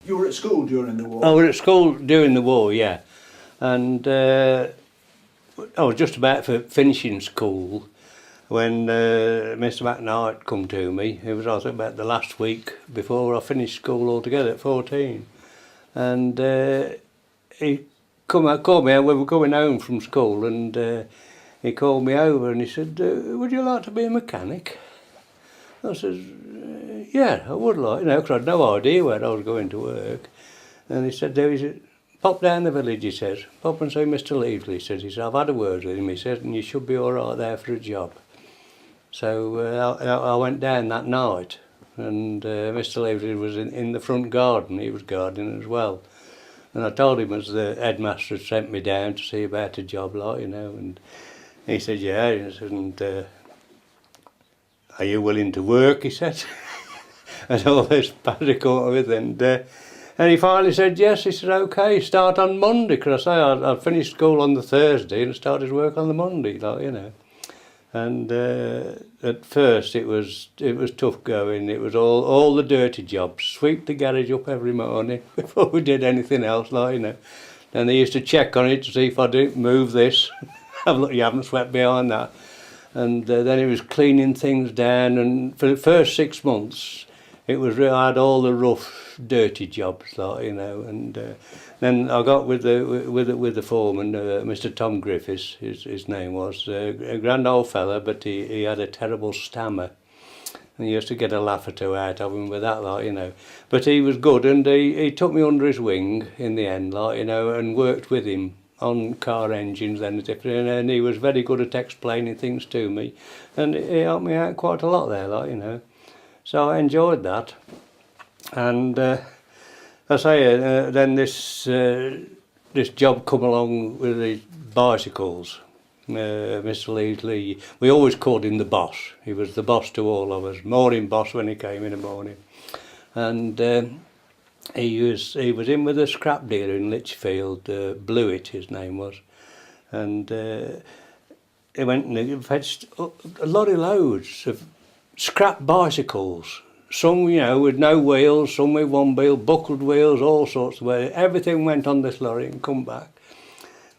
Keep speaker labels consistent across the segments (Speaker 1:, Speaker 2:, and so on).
Speaker 1: You were at school during the war?
Speaker 2: I was at school during the war, yeah. And I was just about for finishing school when Mr McKnight come to me. It was, I think, about the last week before I finished school altogether at 14. And he called me out. We were going home from school, and he called me over and he said, would you like to be a mechanic? I said, yeah, I would like, because I had no idea where I was going to work. And he said, pop down the village, he says, pop and see Mr Leasley, he said, I've had a word with him, he said, and you should be all right there for a job. So I went down that night, and Mr Leasley was in the front garden, he was gardening as well. And I told him as the headmaster had sent me down to see about a job, and he said, yeah, and are you willing to work, he said. And all this panic with, and he finally said yes. He said, okay, start on Monday, because I finished school on the Thursday and started work on the Monday, And at first it was tough going. It was all the dirty jobs. Sweep the garage up every morning before we did anything else, And they used to check on it to see if I didn't move this. You haven't swept behind that. And then it was cleaning things down. And for the first 6 months, I had all the rough, dirty jobs, And then I got with the foreman, Mr Tom Griffiths, his name was, a grand old fella, but he had a terrible stammer, and you used to get a laugh or two out of him with that, But he was good, and he took me under his wing in the end, and worked with him on car engines and different, and he was very good at explaining things to me, and he helped me out quite a lot there, So I enjoyed that, and I say, then this job come along with the bicycles. Mr Leasley, we always called him the boss. He was the boss to all of us, morning boss when he came in the morning, and he was in with a scrap dealer in Lichfield, Blewett his name was, and he went and fetched a lot of loads of scrap bicycles, some with no wheels, some with one wheel, buckled wheels, all sorts of ways. Everything went on this lorry and come back.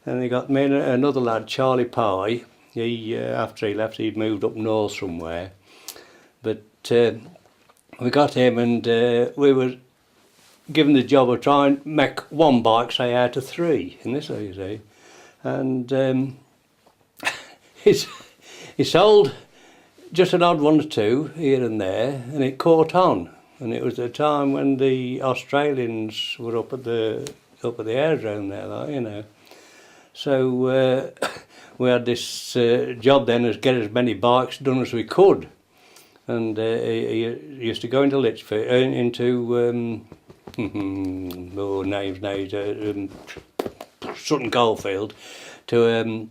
Speaker 2: And he got me and another lad, Charlie Pye. He after he left, he'd moved up north somewhere, but we got him, and we were given the job of trying to make one bike, say, out of 3 in this, you see. And he sold just an odd 1 or 2 here and there, and it caught on. And it was the time when the Australians were up at the aerodrome there, So we had this job then as get as many bikes done as we could, and he used to go into Lichfield, Sutton Coldfield, to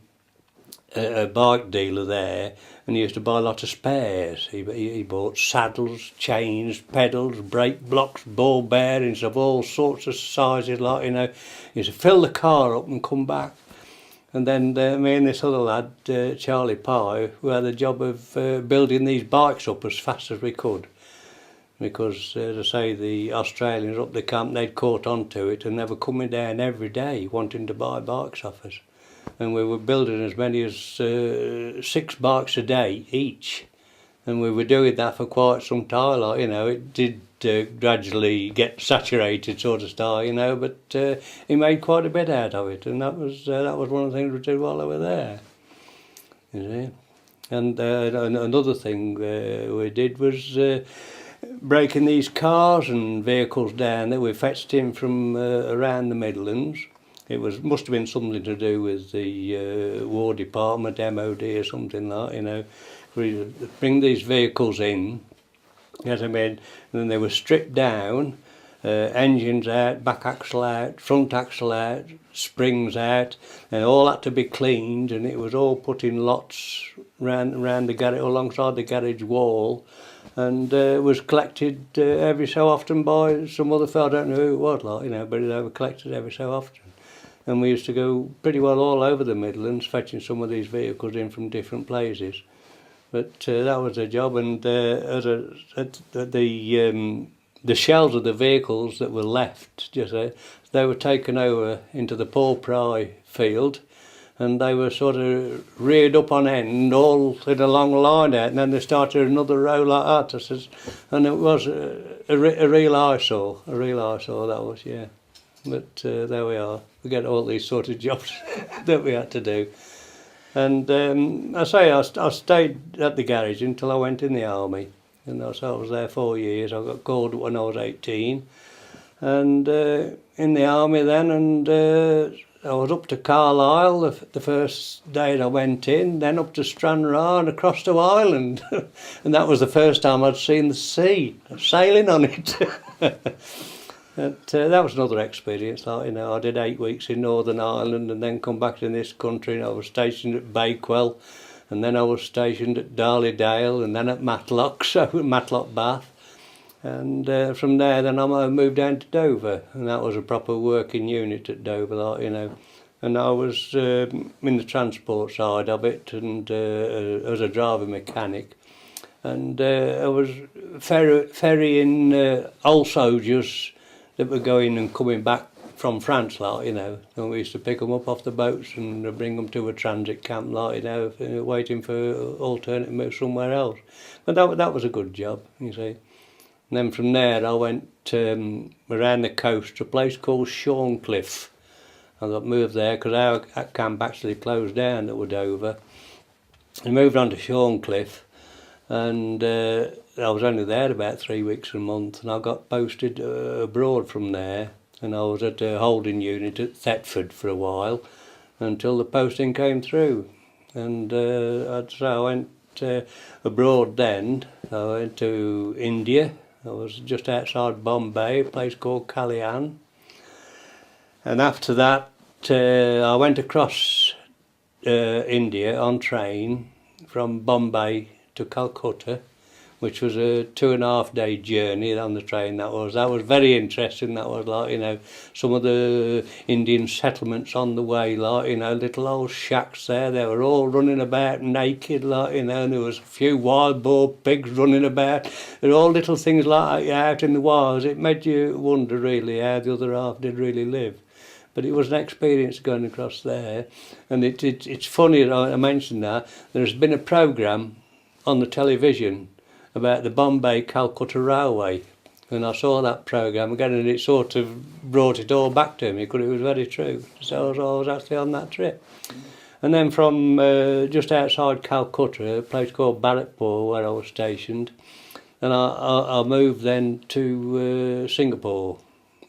Speaker 2: a bike dealer there, and he used to buy a lot of spares. He bought saddles, chains, pedals, brake blocks, ball bearings of all sorts of sizes, He used to fill the car up and come back. And then me and this other lad, Charlie Pye, we had the job of building these bikes up as fast as we could. Because, as I say, the Australians up the camp, they'd caught on to it, and they were coming down every day wanting to buy bikes off us. And we were building as many as 6 bikes a day each. And we were doing that for quite some time, It did gradually get saturated, sort of style, but he made quite a bit out of it, and that was one of the things we did while I was there, you see. And another thing we did was breaking these cars and vehicles down that we fetched in from around the Midlands. It must have been something to do with the War Department, MOD or something like that, We bring these vehicles in, and then they were stripped down, engines out, back axle out, front axle out, springs out, and all had to be cleaned, and it was all put in lots round the garage, alongside the garage wall, and was collected every so often by some other fellow. I don't know who it was, but they were collected every so often. And we used to go pretty well all over the Midlands, fetching some of these vehicles in from different places. But that was the job, and at the the shells of the vehicles that were left, they were taken over into the Paul Pry field, and they were sort of reared up on end, all in a long line out, and then they started another row like that. And it was a real eyesore, that was, yeah. But there we are. We get all these sort of jobs that we had to do. And I stayed at the garage until I went in the army. And so I was there 4 years. I got called when I was 18. And in the army then, and I was up to Carlisle the first day I went in, then up to Stranraer and across to Ireland. And that was the first time I'd seen the sea, sailing on it. But, that was another experience. I did 8 weeks in Northern Ireland and then come back to this country, and I was stationed at Bakewell, and then I was stationed at Darley-Dale, and then at Matlock, Matlock Bath. And from there then I moved down to Dover, and that was a proper working unit at Dover, And I was in the transport side of it, and as a driver mechanic. And I was ferrying old soldiers that were going and coming back from France, and we used to pick them up off the boats and bring them to a transit camp, waiting for alternate move somewhere else. But that was a good job, you see. And then from there I went around the coast to a place called Shorncliffe. I got moved there because our camp actually closed down at Dover. I moved on to Shorncliffe, and I was only there about 3 weeks a month, and I got posted abroad from there, and I was at a holding unit at Thetford for a while until the posting came through. And so I went abroad then. I went to India. I was just outside Bombay, a place called Kalyan. And after that, I went across India on train from Bombay to Calcutta, which was a 2.5 day journey on the train. That was very interesting. That was some of the Indian settlements on the way, little old shacks there. They were all running about naked, and there was a few wild boar pigs running about. There were all little things like that out in the wilds. It made you wonder really how the other half did really live. But it was an experience going across there. And it's funny that I mentioned that. There's been a programme on the television about the Bombay-Calcutta Railway, and I saw that programme again, and it sort of brought it all back to me, because it was very true. So I was actually on that trip. And then from just outside Calcutta, a place called Barrackpore, where I was stationed, and I moved then to Singapore.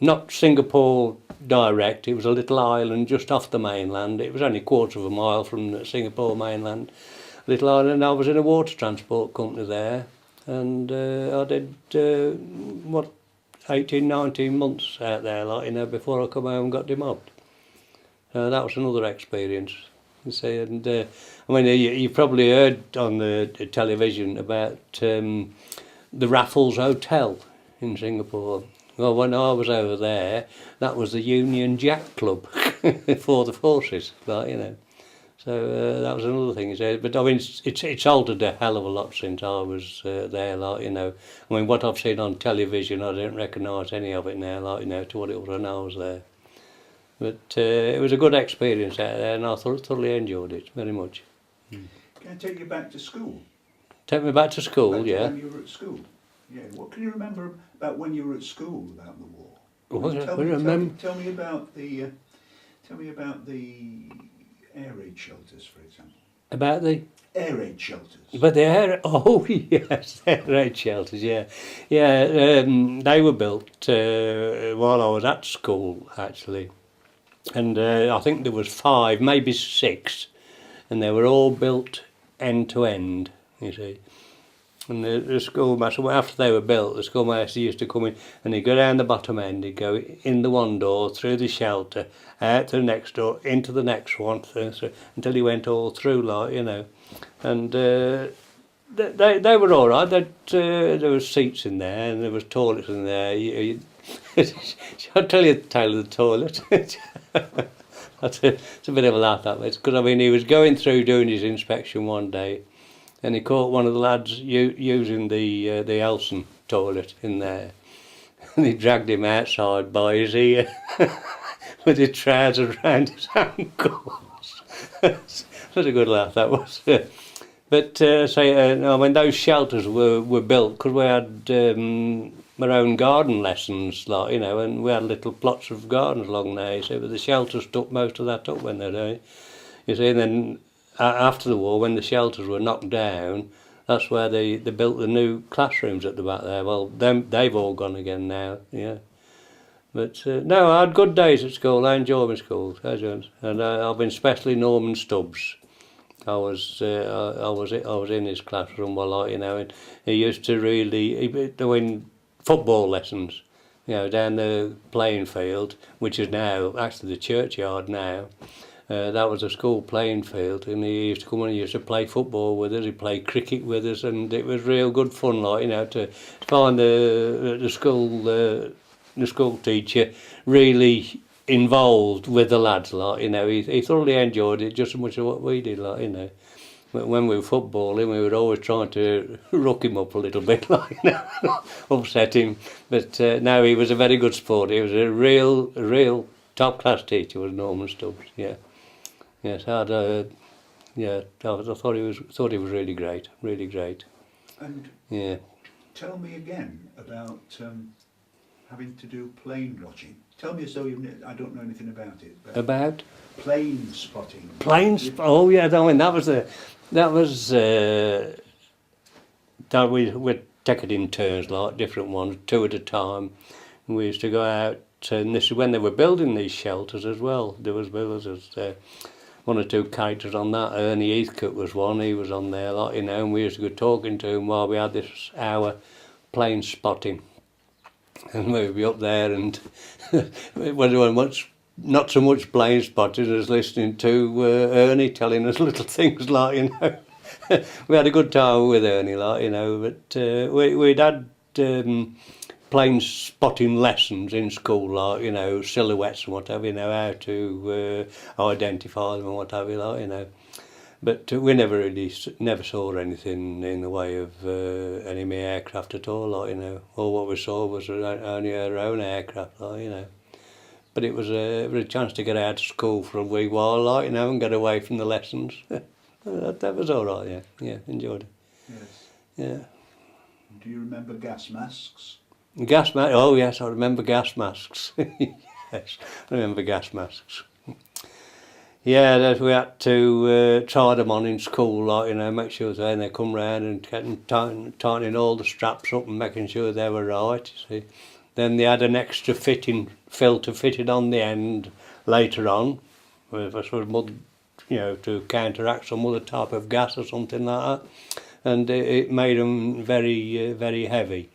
Speaker 2: Not Singapore direct, it was a little island just off the mainland. It was only a quarter of a mile from the Singapore mainland. Little island. I was in a water transport company there, and I did 18, 19 months out there, before I come home and got demobbed. That was another experience, you see. And you probably heard on the television about the Raffles Hotel in Singapore. Well, when I was over there, that was the Union Jack Club for the forces, So that was another thing, but it's altered a hell of a lot since I was there, what I've seen on television, I don't recognise any of it now, to what it was when I was there. But it was a good experience out there, and I thoroughly enjoyed it very much.
Speaker 1: Can I take you back to school?
Speaker 2: Take me back to school, yeah.
Speaker 1: When you were at school, yeah. What can you remember about when you were at school about the war?
Speaker 2: Tell
Speaker 1: me about the air raid shelters, for example.
Speaker 2: About the
Speaker 1: air raid shelters.
Speaker 2: But the yes, air raid shelters, yeah. They were built while I was at school, actually. And I think there was 5, maybe 6, and they were all built end to end, you see. And the schoolmaster, after they were built, the schoolmaster used to come in, and he'd go down the bottom end, he'd go in the one door, through the shelter, out to the next door, into the next one, until he went all through, And they were all right. There was seats in there, and there was toilets in there. I'll tell you the tale of the toilet. It's a bit of a laugh, that way, because he was going through doing his inspection one day, and he caught one of the lads using the Elson toilet in there, and he dragged him outside by his ear with his trousers round his ankles. What a good laugh that was. But I mean, those shelters were built because we had our own garden lessons, like, you know, and we had little plots of gardens along there. So the shelters took most of that up when they were doing. You see, and then after the war, when the shelters were knocked down, that's where they built the new classrooms at the back there. Well, they've all gone again now. Yeah. But no, I had good days at school. I enjoyed my school, and I've been especially Norman Stubbs. I was in his classroom a lot, you know, and he used to really doing football lessons, you know, down the playing field, which is now actually the churchyard now. That was a school playing field, and he used to come and he used to play football with us. He played cricket with us, and it was real good fun, like, you know, to find the school teacher really involved with the lads, like, you know. He thoroughly enjoyed it just as much as what we did, like, you know. When we were footballing, we were always trying to rock him up a little bit, like, you know, upset him. But no, he was a very good sport. He was a real top-class teacher, was Norman Stubbs. Yeah, yes, I thought he was really great, really great.
Speaker 1: And
Speaker 2: yeah,
Speaker 1: tell me again about having to do plane watching. Tell me as though I don't know anything about it.
Speaker 2: About
Speaker 1: plane spotting.
Speaker 2: Oh yeah, I mean that we'd take it in turns, like different ones, 2 at a time. And we used to go out, and this is when they were building these shelters as well. There was 1 or 2 characters on that. Ernie Heathcote was one. He was on there, like, you know, and we used to go talking to him while we had this hour plane spotting. And we'd be up there, and it wasn't not so much plane spotting as listening to Ernie telling us little things, like, you know. We had a good time with Ernie, like, you know, but we'd had plane spotting lessons in school, like, you know, silhouettes and whatever, you know, how to identify them and whatever, like, you know. But we never saw anything in the way of enemy aircraft at all, like, you know. All what we saw was only our own aircraft, like, you know. But it was a chance to get out of school for a wee while, like, you know, and get away from the lessons. that was all right, yeah, enjoyed it.
Speaker 1: Yes.
Speaker 2: Yeah.
Speaker 1: Do you remember gas masks?
Speaker 2: Gas masks? Oh yes, I remember gas masks. Yes, I remember gas masks. Yeah, we had to try them on in school, like, you know, make sure they come round and tightening all the straps up and making sure they were right, you see. Then they had an extra filter fitted on the end later on, you know, to counteract some other type of gas or something like that, and it made them very heavy.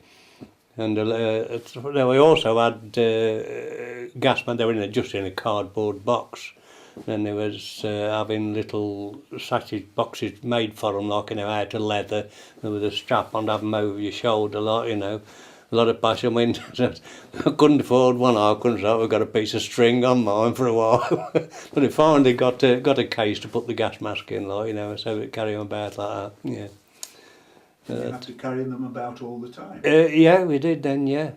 Speaker 2: And we also had gas masks. They were just in a cardboard box. Then there was having little sausage boxes made for them, like, you know, out of leather, with a strap on to have them over your shoulder, like, you know. A lot of passion. I mean, I couldn't afford one. I couldn't. So I got a piece of string on mine for a while, but I finally got a case to put the gas mask in, like, you know, so it carry on about like that. Yeah.
Speaker 1: Did you have to carry them about all the time?
Speaker 2: Yeah, we did then. Yeah.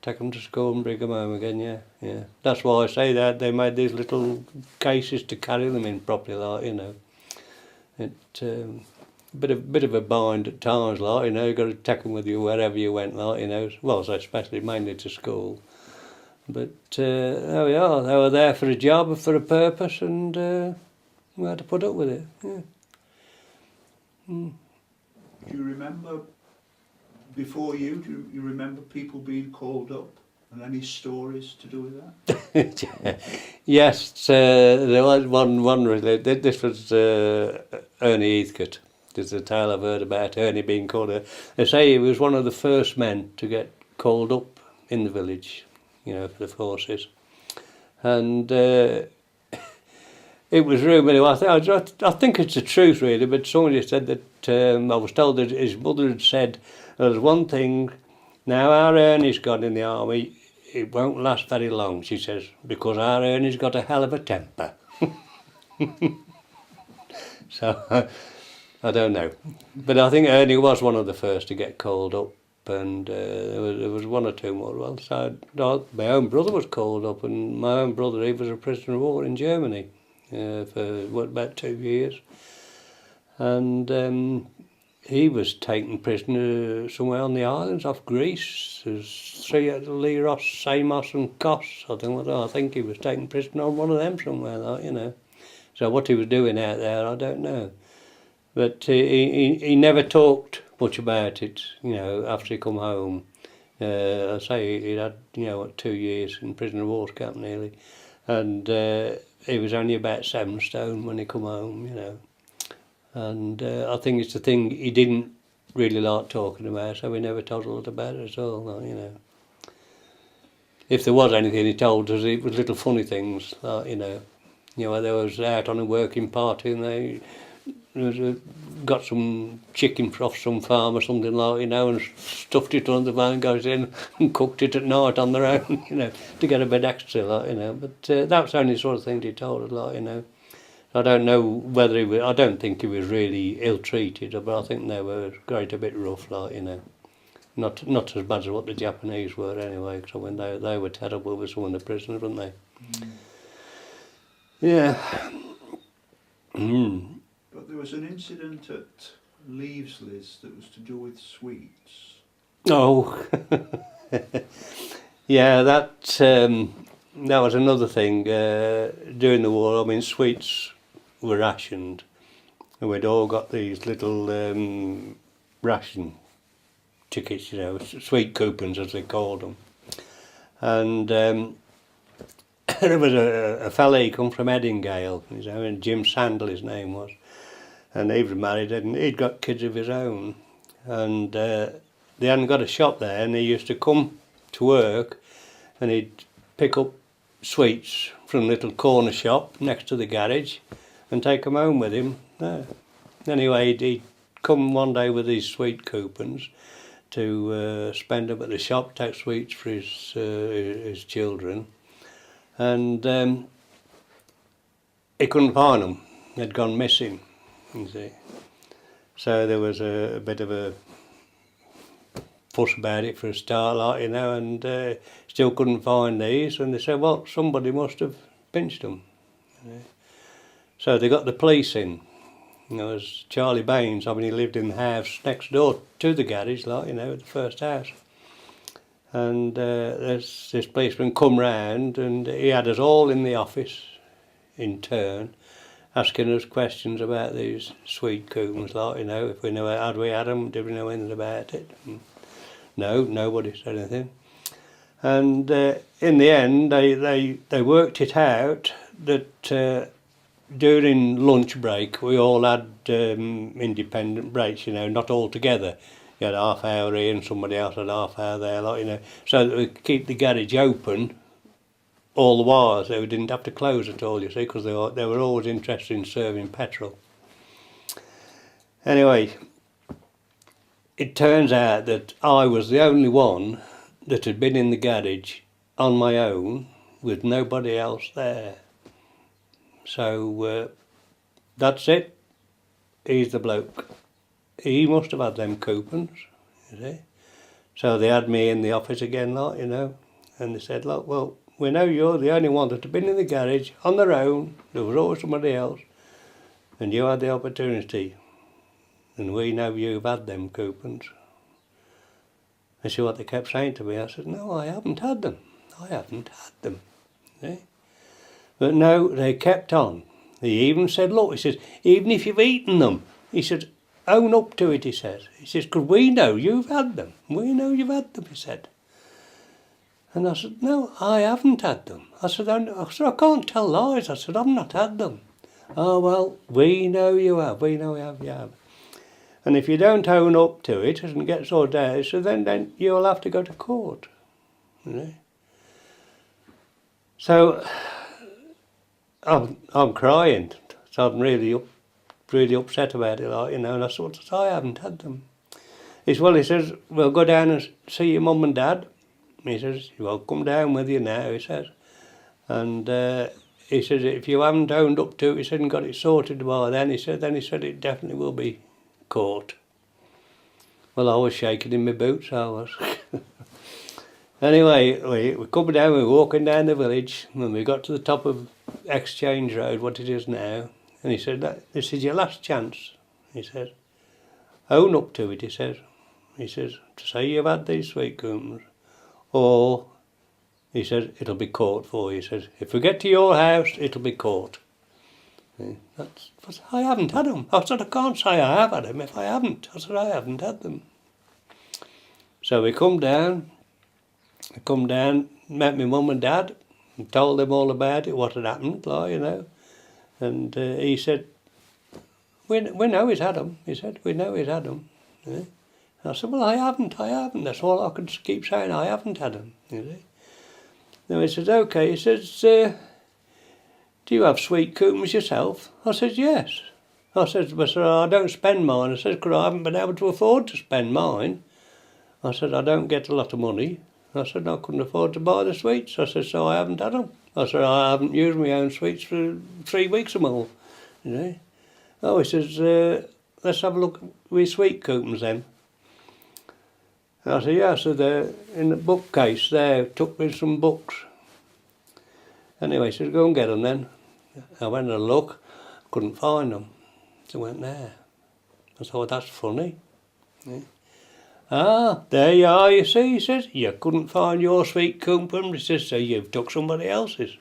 Speaker 2: Take them to school and bring them home again. Yeah. That's why I say that they made these little cases to carry them in properly, like, you know. It. Bit of a bind at times, like, you know. You got to take them with you wherever you went, like, you know. Well, so especially mainly to school. But there we are. They were there for a job, for a purpose, and we had to put up with it. Yeah.
Speaker 1: Do you remember before you? Do you remember people being called up, and any stories to do with that?
Speaker 2: Yes, there was one really. This was Ernie Heathcote. There's a tale I've heard about Ernie being called up. They say he was one of the first men to get called up in the village, you know, for the forces. And it was rumoured, I think it's the truth really, but somebody said that, I was told that his mother had said, there's one thing, now our Ernie's gone in the army, it won't last very long, she says, because our Ernie's got a hell of a temper. So, I don't know. But I think Ernie was one of the first to get called up and there was one or two more. Well, so my own brother was called up, and my own brother, he was a prisoner of war in Germany for about 2 years, and he was taken prisoner somewhere on the islands off Greece. There's 3 at Leros, Samos and Kos. I think he was taken prisoner on one of them somewhere, like, you know. So what he was doing out there, I don't know. But he never talked much about it, you know, after he come home. I say he'd had, you know, 2 years in prisoner of war camp nearly. And he was only about 7 stone when he come home, you know. And I think it's the thing he didn't really like talking about, so he never told a lot about it at all, like, you know. If there was anything he told us, it was little funny things, like, you know. You know, they was out on a working party and they got some chicken off some farm or something like, you know, and stuffed it under the van, goes in and cooked it at night on their own, you know, to get a bit extra, like, you know. But that's the only sort of thing he told us, like, you know. I don't know whether he was, I don't think he was really ill-treated, but I think they were quite a bit rough, like, you know. Not as bad as what the Japanese were anyway, because I mean, they were terrible with some of the prisoners, weren't they? Mm. Yeah. Mm.
Speaker 1: But there was an incident at Leavesley's that was to do with sweets.
Speaker 2: Oh, yeah, that was another thing. During the war, I mean, sweets were rationed, and we'd all got these little ration tickets, you know, sweet coupons as they called them. And there was a fella, he come from Edingale, you know, and Jim Sandal his name was, and he was married and he'd got kids of his own, and they hadn't got a shop there, and he used to come to work and he'd pick up sweets from a little corner shop next to the garage and take them home with him. Anyway, he'd come one day with these sweet coupons to spend them at the shop, take sweets for his children, and he couldn't find them. They'd gone missing, you see. So there was a bit of a fuss about it for a start, like, you know, and still couldn't find these, and they said, well, somebody must have pinched them. You know. So they got the police in. You know, as Charlie Baines, I mean, he lived in the house next door to the garage, like, you know, the first house. And this policeman come round, and he had us all in the office in turn, asking us questions about these sweet coupons, like, you know, if we knew had we had them, did we know anything about it? And no, nobody said anything. And in the end, they worked it out that during lunch break, we all had independent breaks, you know, not all together. You had a half hour here and somebody else had a half hour there, like, you know, so that we could keep the garage open all the while, so we didn't have to close at all, you see, because they were always interested in serving petrol. Anyway, it turns out that I was the only one that had been in the garage on my own with nobody else there. So that's it. He's the bloke. He must have had them coupons, you see. So they had me in the office again, like, you know, and they said, look, well, we know you're the only one that had been in the garage on their own. There was always somebody else, and you had the opportunity, and we know you've had them coupons. And see what they kept saying to me. I said, no, I haven't had them. I haven't had them. See? But no, they kept on. He even said, look, he says, even if you've eaten them, he said, own up to it, he says. He says, because we know you've had them. We know you've had them, he said. And I said, no, I haven't had them. I said, I can't tell lies. I said, I've not had them. Oh, well, we know you have. We know you have. And if you don't own up to it and get sorted out, so then you'll have to go to court. You know? So I'm crying. So I'm really upset about it, like, you know. And I said, I haven't had them. He says, well, go down and see your mum and dad. He says, well, come down with you now, he says. And he says, if you haven't owned up to it, he said, and got it sorted by then, he said it definitely will be court. Well, I was shaking in my boots, I was. Anyway, we come down, we were walking down the village, and we got to the top of Exchange Road, what it is now, and he said, this is your last chance, he said. Own up to it, he says. He says, to say you've had these sweet coupons, or, he says, it'll be court for you. He says, if we get to your house, it'll be court. I haven't had them. I said, I can't say I have had them if I haven't. I said, I haven't had them. So we come down, met my mum and dad, and told them all about it, what had happened, like, you know. And he said, we know he's had them. He said, we know he's had them. Yeah. I said, well, I haven't. That's all I could keep saying, I haven't had them. You see. Then he says, okay. He says, do you have sweet coupons yourself? I said, yes. I said, but sir, I don't spend mine. I said, because I haven't been able to afford to spend mine. I said, I don't get a lot of money. I said, I couldn't afford to buy the sweets. I said, so I haven't had them. I said, I haven't used my own sweets for 3 weeks or more. You know. Oh, he says, let's have a look at these sweet coupons then. I said, yeah, so they're in the bookcase there, took me some books. Anyway, he said, go and get them then. I went and look, couldn't find them. So I went there. I thought, that's funny. Yeah. Ah, there you are, you see, he says. You couldn't find your sweet coupons. He says, so you've took somebody else's.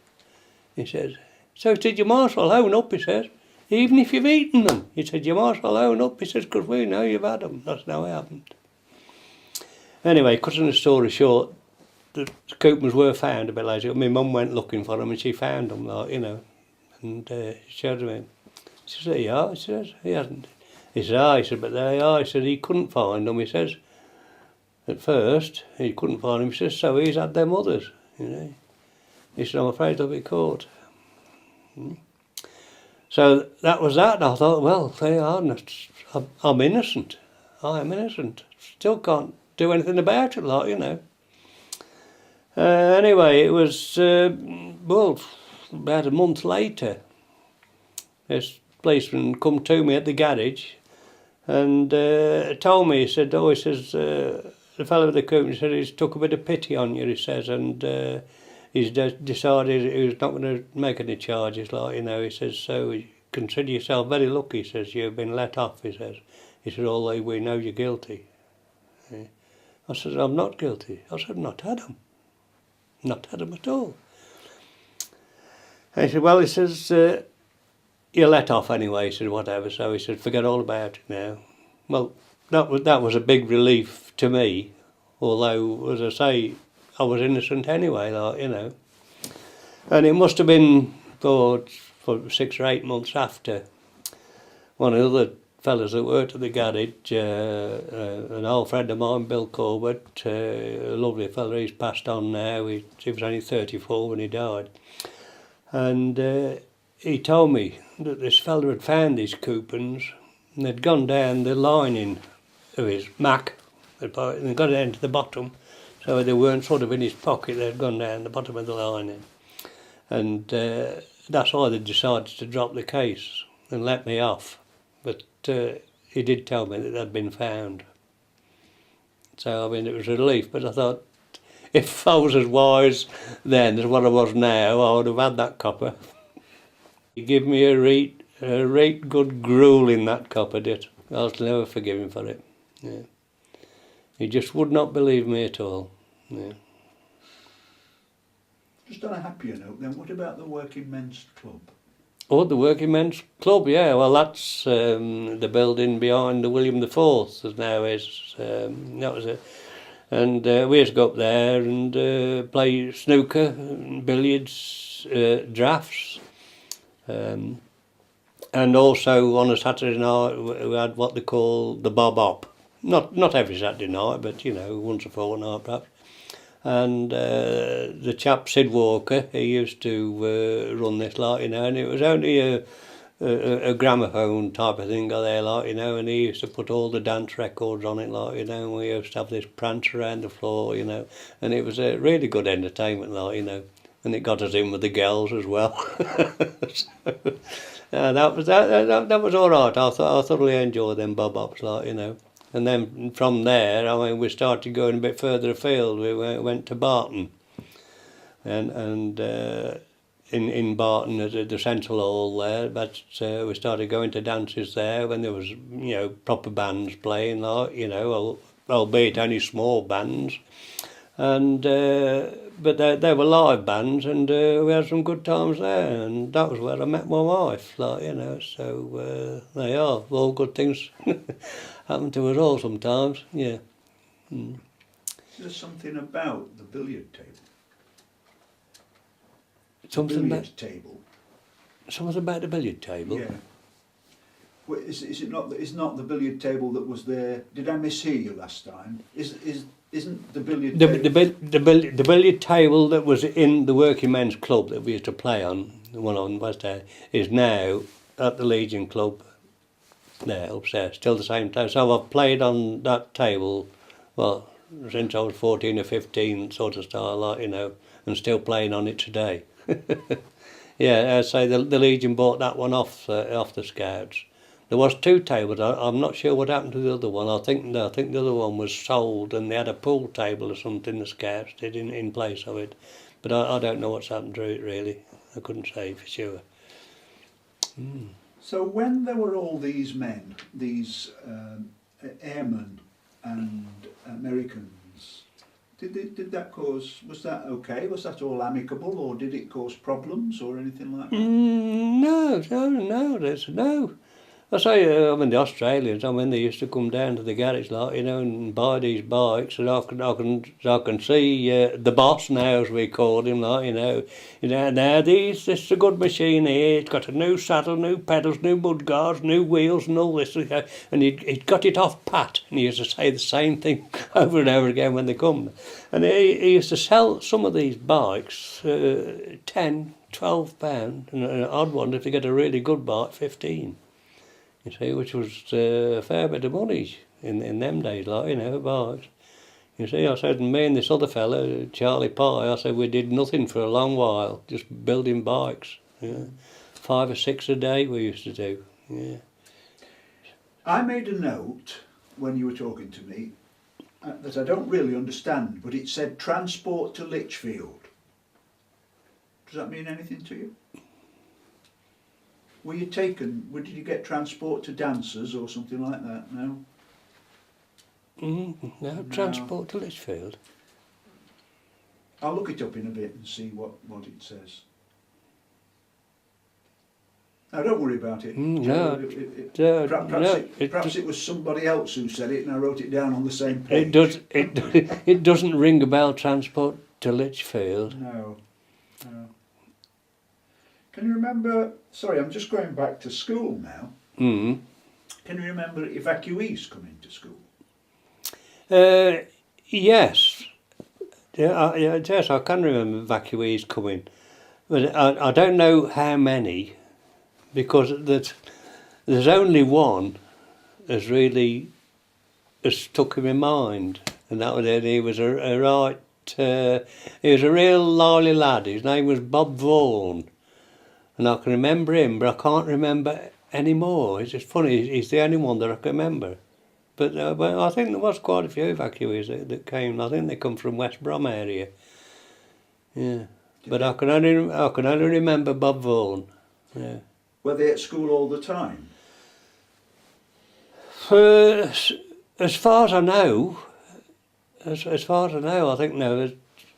Speaker 2: He says, so he said, you might as well own up, he says. Even if you've eaten them. He said, you might as well own up. He says, because we know you've had them. I said, no, I haven't. Anyway, cutting the story short, the coupons were found a bit later. My mum went looking for them and she found them, like, you know. And she showed them. She said, yeah, he says, he hasn't. He said, he said, but there they are. He said, he couldn't find them, he says. At first, he couldn't find them. He says, so he's had them others, you know. He said, I'm afraid they'll be caught. So that was that. And I thought, well, they are. I'm innocent. I am innocent. Still can't do anything about it, like, you know. Anyway, it was, well, about a month later, this policeman come to me at the garage and told me, he said, he says, the fellow with the coupon said he's took a bit of pity on you, he says, and he's decided he's not going to make any charges, like, you know. He says, so you consider yourself very lucky, he says, you've been let off, he says. He said, although we know you're guilty. Yeah. I said, I'm not guilty. I said, not had them. Not had them at all. And he said, well, he says, you're let off anyway, he said, whatever. So he said, forget all about it now. Well, that was a big relief to me, although, as I say, I was innocent anyway, like, you know. And it must have been for 6 or 8 months after, one of the other fellas that worked at the garage, an old friend of mine, Bill Corbett, a lovely fella, he's passed on now. He was only 34 when he died. And he told me that this fella had found these coupons and they'd gone down the lining of his Mac, and they'd got down to the bottom, so they weren't sort of in his pocket, they'd gone down the bottom of the lining. And that's why they decided to drop the case and let me off. But he did tell me that they'd been found. So, I mean, it was a relief, but I thought, if I was as wise then as what I was now, I would have had that copper. He gave me a right good grueling, that copper did. I'll never forgive him for it. Yeah. He just would not believe me at all. Yeah.
Speaker 1: Just on a happier note then, what about the Working Men's Club?
Speaker 2: Oh, the Working Men's Club, yeah. Well, that's the building behind the William IV, as now is. That was it. And we used to go up there and play snooker, billiards, drafts. And also on a Saturday night we had what they call the bob-op. Not every Saturday night, but, you know, once a fortnight perhaps. And the chap Sid Walker, he used to run this, like, you know, and it was only a gramophone type of thing there, like, you know, and he used to put all the dance records on it, like, you know, and we used to have this prance around the floor, you know, and it was a really good entertainment, like, you know, and it got us in with the girls as well. So, that was all right. I thoroughly enjoyed them bob-ops, like, you know, And then from there, I mean, we started going a bit further afield. We went to Barton, and in Barton, at the Central Hall there. But we started going to dances there when there was, proper bands playing, like, albeit only small bands. And but they were live bands, and we had some good times there, and that was where I met my wife, like, so there you are, all good things happen to us all sometimes, yeah.
Speaker 1: Is there something about the billiard table?
Speaker 2: Something about the billiard table?
Speaker 1: Yeah. Well, is it not? It's not the billiard table that was there. Did I mishear you last time? Isn't the billiard table?
Speaker 2: The billiard table that was in the working men's club that we used to play on, the one on West End, is now at the Legion Club there upstairs, still the same table. So I've played on that table, well, since I was 14 or 15 sort of style, like, and still playing on it today. Yeah, I say the Legion bought that one off the Scouts. There was two tables. I'm not sure what happened to the other one. I think the other one was sold, and they had a pool table or something the Scouts did in place of it. But I don't know what's happened to it really. I couldn't say for sure.
Speaker 1: So when there were all these men, these airmen and Americans, did that cause? Was that okay? Was that all amicable, or did it cause problems or anything like that?
Speaker 2: No. There's no. I say, I mean, the Australians, they used to come down to the garage, like, and buy these bikes, and I can see the boss now, as we called him, like, now this is a good machine here. It's got a new saddle, new pedals, new mud guards, new wheels, and all this, and he'd got it off pat, and he used to say the same thing over and over again when they come. And he used to sell some of these bikes, £10, £12, and I'd wonder if they get a really good bike, 15. You see, which was a fair bit of money in them days, like, bikes. You see, I said, and me and this other fella, Charlie Pye, I said we did nothing for a long while, just building bikes. Yeah. 5 or 6 a day we used to do, yeah.
Speaker 1: I made a note when you were talking to me that I don't really understand, but it said transport to Lichfield. Does that mean anything to you? Did you get transport to dances or something like that? No?
Speaker 2: No, transport to Lichfield.
Speaker 1: I'll look it up in a bit and see what it says. Now, don't worry about it. Perhaps it was somebody else who said it and I wrote it down on the same page.
Speaker 2: It doesn't ring a bell, transport to Lichfield.
Speaker 1: No. Can you remember, sorry, I'm just going back to school now. Can you remember evacuees coming to school?
Speaker 2: Yes. Yes, I can remember evacuees coming. But I don't know how many, because there's only one has really stuck in my mind, and that was it. He was a real lively lad. His name was Bob Vaughan. And I can remember him, but I can't remember any more. It's just funny, he's the only one that I can remember. But I think there was quite a few evacuees that came. I think they come from West Brom area. Yeah. But I can only remember Bob Vaughan. Yeah.
Speaker 1: Were they at school all the time?
Speaker 2: As far as I know, I think no.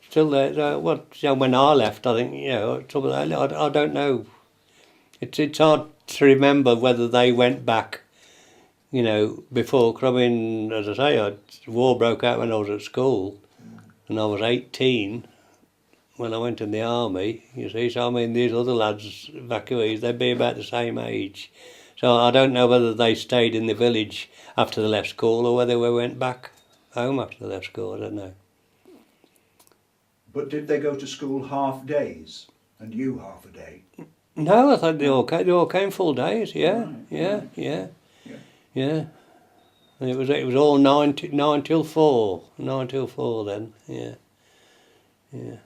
Speaker 2: Still there. When I left, I think I don't know. It's hard to remember whether they went back, before. Cause as I say, the war broke out when I was at school, and I was 18 when I went in the army. You see, so these other lads, evacuees, they'd be about the same age. So I don't know whether they stayed in the village after they left school or whether they went back home after they left school. I don't know.
Speaker 1: But did they go to school half days and you half a day?
Speaker 2: No, I thought they all came full days. Yeah,
Speaker 1: right,
Speaker 2: yeah. And it was all 9 till 4 then. Yeah.
Speaker 1: Okay,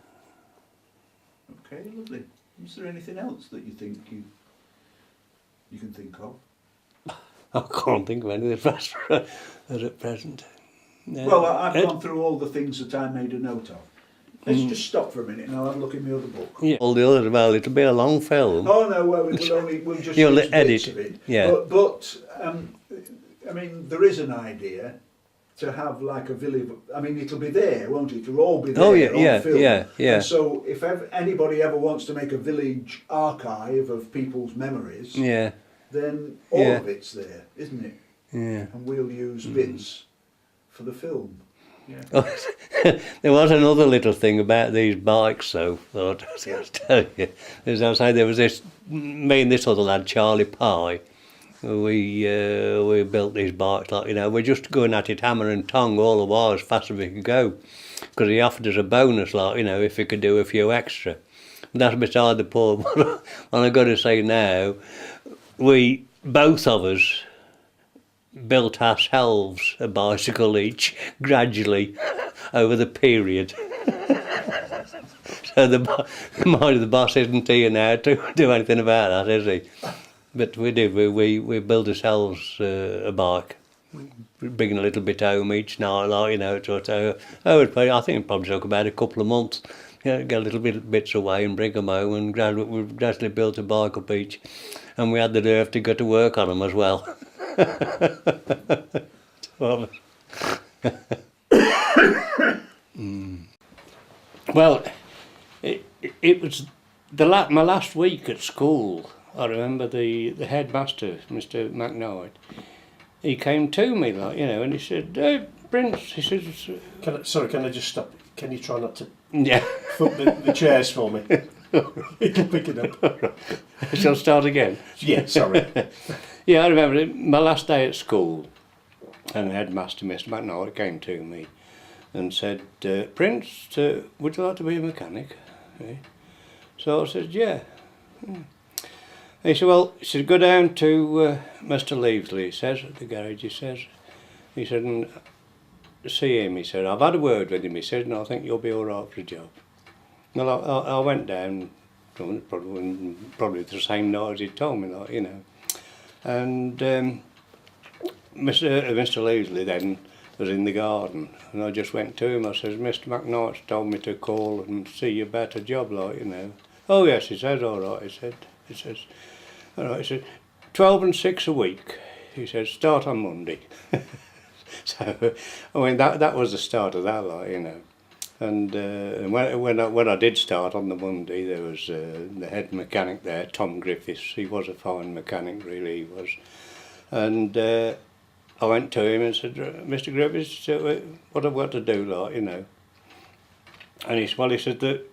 Speaker 1: lovely. Is there anything else that you think you can think of?
Speaker 2: I can't think of anything fast at present.
Speaker 1: Well, I've gone through all the things that I made a note of. Let's just stop for a minute and I'll have a look in my other book.
Speaker 2: Yeah. All the others, well, it'll be a long film.
Speaker 1: Oh no, well, we'll just
Speaker 2: You'll
Speaker 1: use
Speaker 2: edit,
Speaker 1: bits of it.
Speaker 2: yeah.
Speaker 1: But I mean, there is an idea to have like a village. I mean, it'll be there, won't it? It'll all be there.
Speaker 2: Oh, yeah,
Speaker 1: on
Speaker 2: yeah,
Speaker 1: film.
Speaker 2: yeah, yeah.
Speaker 1: And so, if anybody ever wants to make a village archive of people's memories,
Speaker 2: Yeah,
Speaker 1: then all
Speaker 2: Yeah.
Speaker 1: of it's there, isn't it?
Speaker 2: yeah.
Speaker 1: And we'll use bits for the film. Yeah.
Speaker 2: There was another little thing about these bikes, though. Thought I'll tell you. As I say, there was this. Me and this other lad, Charlie Pye. We built these bikes, like, you know, we're just going at it hammer and tongue all the while as fast as we could go, because he offered us a bonus, like, you know, if we could do a few extra. But that's beside the point. What I've got to say now, we both of us built ourselves a bicycle each, gradually, over the period. So the boss isn't here now to do anything about that, is he? But we did. We built ourselves a bike, bringing a little bit home each night, like, you know. So I think it probably took about a couple of months. You know, get a little bits away and bring them home, and we gradually built a bike up each, and we had the nerve to go to work on them as well. Well, it was my last week at school. I remember the headmaster, Mr. McKnight, he came to me, like, you know, and he said, "Hey, Prince," he says,
Speaker 3: Can I just stop? Can you try not to
Speaker 2: yeah,
Speaker 3: foot the chairs for me? You can pick it up.
Speaker 2: shall I start again?
Speaker 3: Yeah, sorry.
Speaker 2: Yeah, I remember my last day at school, and the headmaster, Mr. McKnight, came to me and said, "Prince, would you like to be a mechanic?" Eh? So I said, "Yeah." He said, "Well," he said, "go down to Mr. Leavesley," he says, at the garage, he said, "and see him," he said. "I've had a word with him," he said, "and I think you'll be all right for a job." Well, I went down, probably the same night as he told me, like, you know. And Mr. Leavesley then was in the garden, and I just went to him. I says, "Mr. McKnight's told me to call and see you about a job, like, you know." "Oh yes," he said, "all right," he says, "all right," he said, 12 and 6 a week. He says, "Start on Monday." So, I mean, that was the start of that, like, you know. And when I did start on the Monday, there was the head mechanic there, Tom Griffiths. He was a fine mechanic, really, he was. And I went to him and said, "Mr. Griffiths, what have I got to do, like, you know?" And he said, "The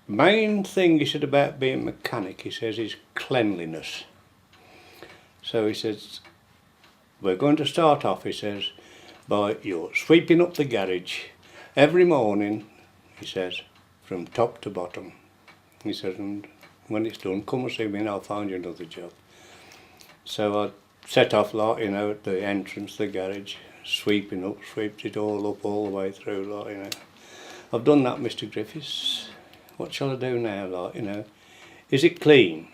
Speaker 2: main thing," he said, "about being a mechanic," he says, "is cleanliness." So he says, "We're going to start off," he says, "by your sweeping up the garage every morning," he says, "from top to bottom." He says, "And when it's done, come and see me and I'll find you another job." So I set off, like, you know, at the entrance to the garage, sweeped it all up all the way through, like, you know. "I've done that, Mr. Griffiths. What shall I do now, like, you know? Is it clean?"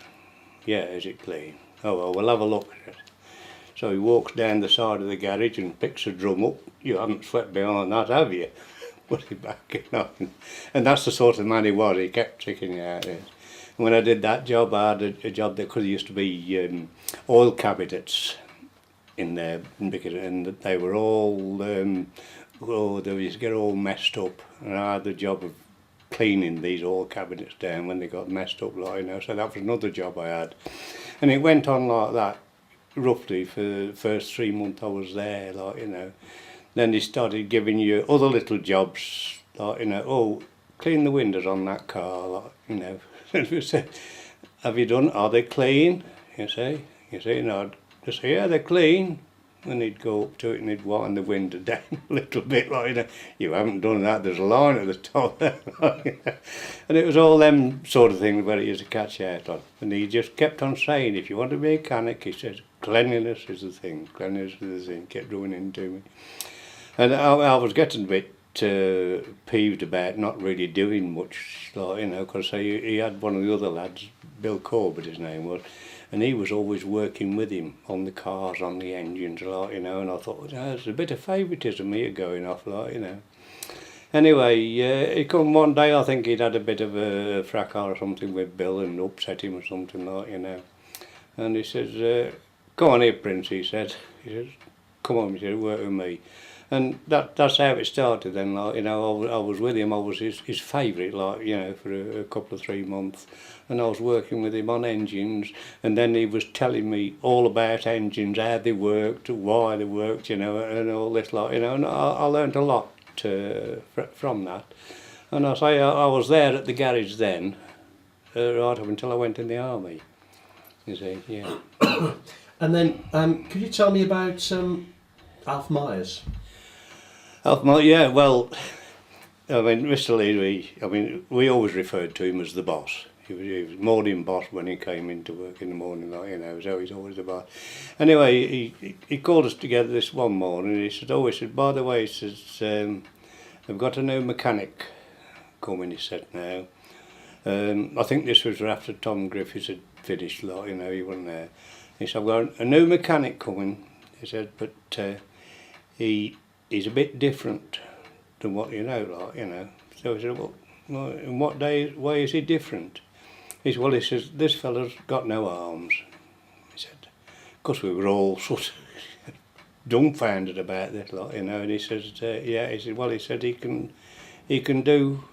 Speaker 2: "Yeah, is it clean?" "Oh, well, we'll have a look at it." So he walks down the side of the garage and picks a drum up. "You haven't swept behind that, have you?" Put it back, you know. And that's the sort of man he was. He kept tricking you out there. And when I did that job, I had a job there, because there used to be oil cabinets in there, and they were all, they used to get all messed up. And I had the job of cleaning these oil cabinets down when they got messed up, like, you know. So that was another job I had. And it went on like that, roughly, for the first 3 months I was there, like, you know. Then they started giving you other little jobs, like, you know, "Oh, clean the windows on that car," like, you know. We said, "Have you done, are they clean?" You see, and I'd just say, "Yeah, they're clean." And he'd go up to it and he'd wind the window down a little bit, like, you know. "You haven't done that, there's a line at the top." And it was all them sort of things where he used to catch out on. And he just kept on saying, "If you want to be a mechanic," he says, "cleanliness is the thing, cleanliness is the thing," kept running into me. And I was getting a bit peeved about not really doing much, like, you know, because he had one of the other lads, Bill Corbett his name was, and he was always working with him on the cars, on the engines, like, you know, and I thought, there's a bit of favouritism here going off, like, you know. Anyway, he come one day, I think he'd had a bit of a fracas or something with Bill and upset him or something, like, you know. And he says, come on here, Prince, he said. He says, come on, he said, work with me. And that's how it started then, like, you know, I was with him, I was his favourite, like, you know, for a couple of 3 months. And I was working with him on engines, and then he was telling me all about engines, how they worked, why they worked, you know, and all this, like, you know, and I learned a lot from that. And I say, I was there at the garage then, right up until I went in the army, you see, yeah.
Speaker 3: And then, could you tell me about Alf Myers?
Speaker 2: Alf Myers, yeah, well, I mean, Mr. Lee, we always referred to him as the boss. He was morning boss when he came into work in the morning, like, you know, so he's always the boss. Anyway, he called us together this one morning, and he said, by the way, he says, I've got a new mechanic coming, he said, now. I think this was after Tom Griffiths had finished, like, you know, he wasn't there. He said, I've got a new mechanic coming, he said, but he's a bit different than what you know, like, you know. So I said, well, in what way is he different? He said, well, he says, this fella's got no arms. He said, of course we were all sort of dumbfounded about this, like, you know, and he says, yeah, he said, well, he said he can do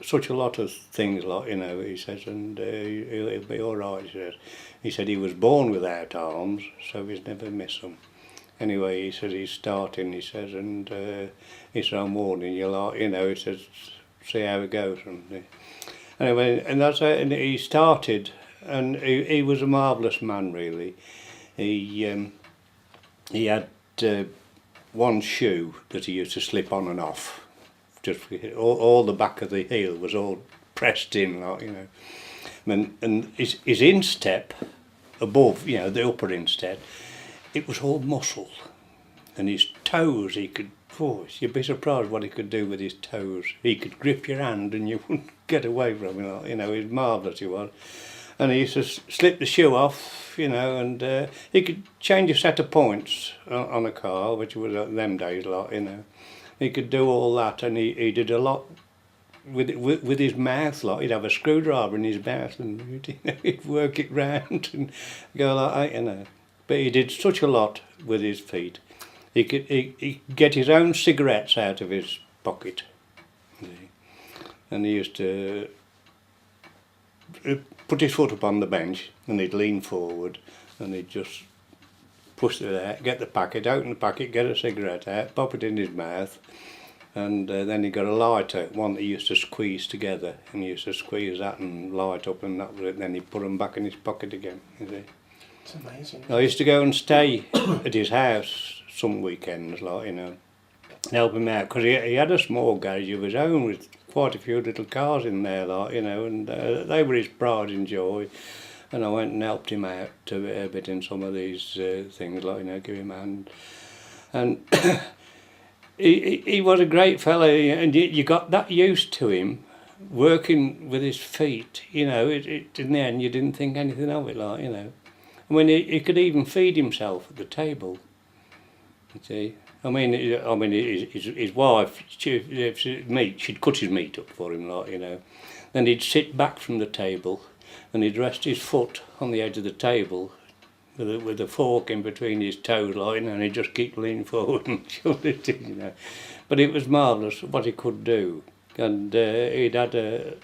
Speaker 2: such a lot of things, like, you know, he says, and he'll be all right, he says. He said he was born without arms, so he's never missed them. Anyway, he says he's starting, he says, and he said, I'm warning you, like, you know, he says, see how it goes. And anyway, and that's it, and he started, and he was a marvellous man, really. He had one shoe that he used to slip on and off. Just all the back of the heel was all pressed in, like, you know. And his instep above, you know, the upper instep, it was all muscle. And his toes, he could, you'd be surprised what he could do with his toes. He could grip your hand and you wouldn't get away from him, like, you know, he was marvellous, he was. And he used to slip the shoe off, you know, and he could change a set of points on a car, which was them days, like, you know. He could do all that, and he did a lot with his mouth, like, he'd have a screwdriver in his mouth, and you know, he'd work it round and go like that, you know. But he did such a lot with his feet. He could get his own cigarettes out of his pocket, and he used to put his foot up on the bench, and he'd lean forward, and he'd just push it out, get the packet, open the packet, get a cigarette out, pop it in his mouth, and then he got a lighter, one that he used to squeeze together, and he used to squeeze that and light up, and that was it. Then he'd put them back in his pocket again, you see.
Speaker 3: It's amazing.
Speaker 2: I used to go and stay at his house some weekends, like, you know, and help him out, because he had a small garage of his own with quite a few little cars in there, like, you know, and they were his pride and joy. And I went and helped him out a bit in some of these things, like, you know, give him a hand. And he was a great fella, and you got that used to him, working with his feet, you know, in the end you didn't think anything of it, like, you know. I mean, he could even feed himself at the table, you see. I mean, his wife, she'd cut his meat up for him, like, you know. Then he'd sit back from the table, and he'd rest his foot on the edge of the table with a fork in between his toes, like, and he'd just keep leaning forward and shove it in, you know. But it was marvellous what he could do. And he'd had a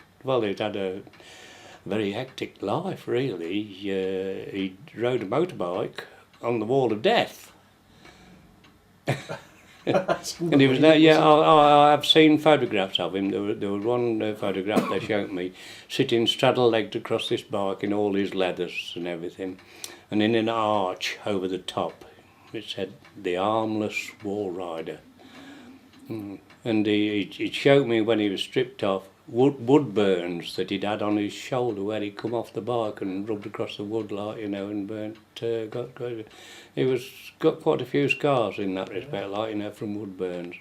Speaker 2: very hectic life, really. He rode a motorbike on the wall of death. And he was there, yeah, I've seen photographs of him. There was one photograph they showed me, sitting straddle-legged across this bike in all his leathers and everything, and in an arch over the top, it said, "The Armless War Rider." And he showed me when he was stripped off, wood burns that he'd had on his shoulder where he'd come off the bike and rubbed across the wood, like, you know, and burnt, got quite a few scars in that respect, like, you know, from wood burns.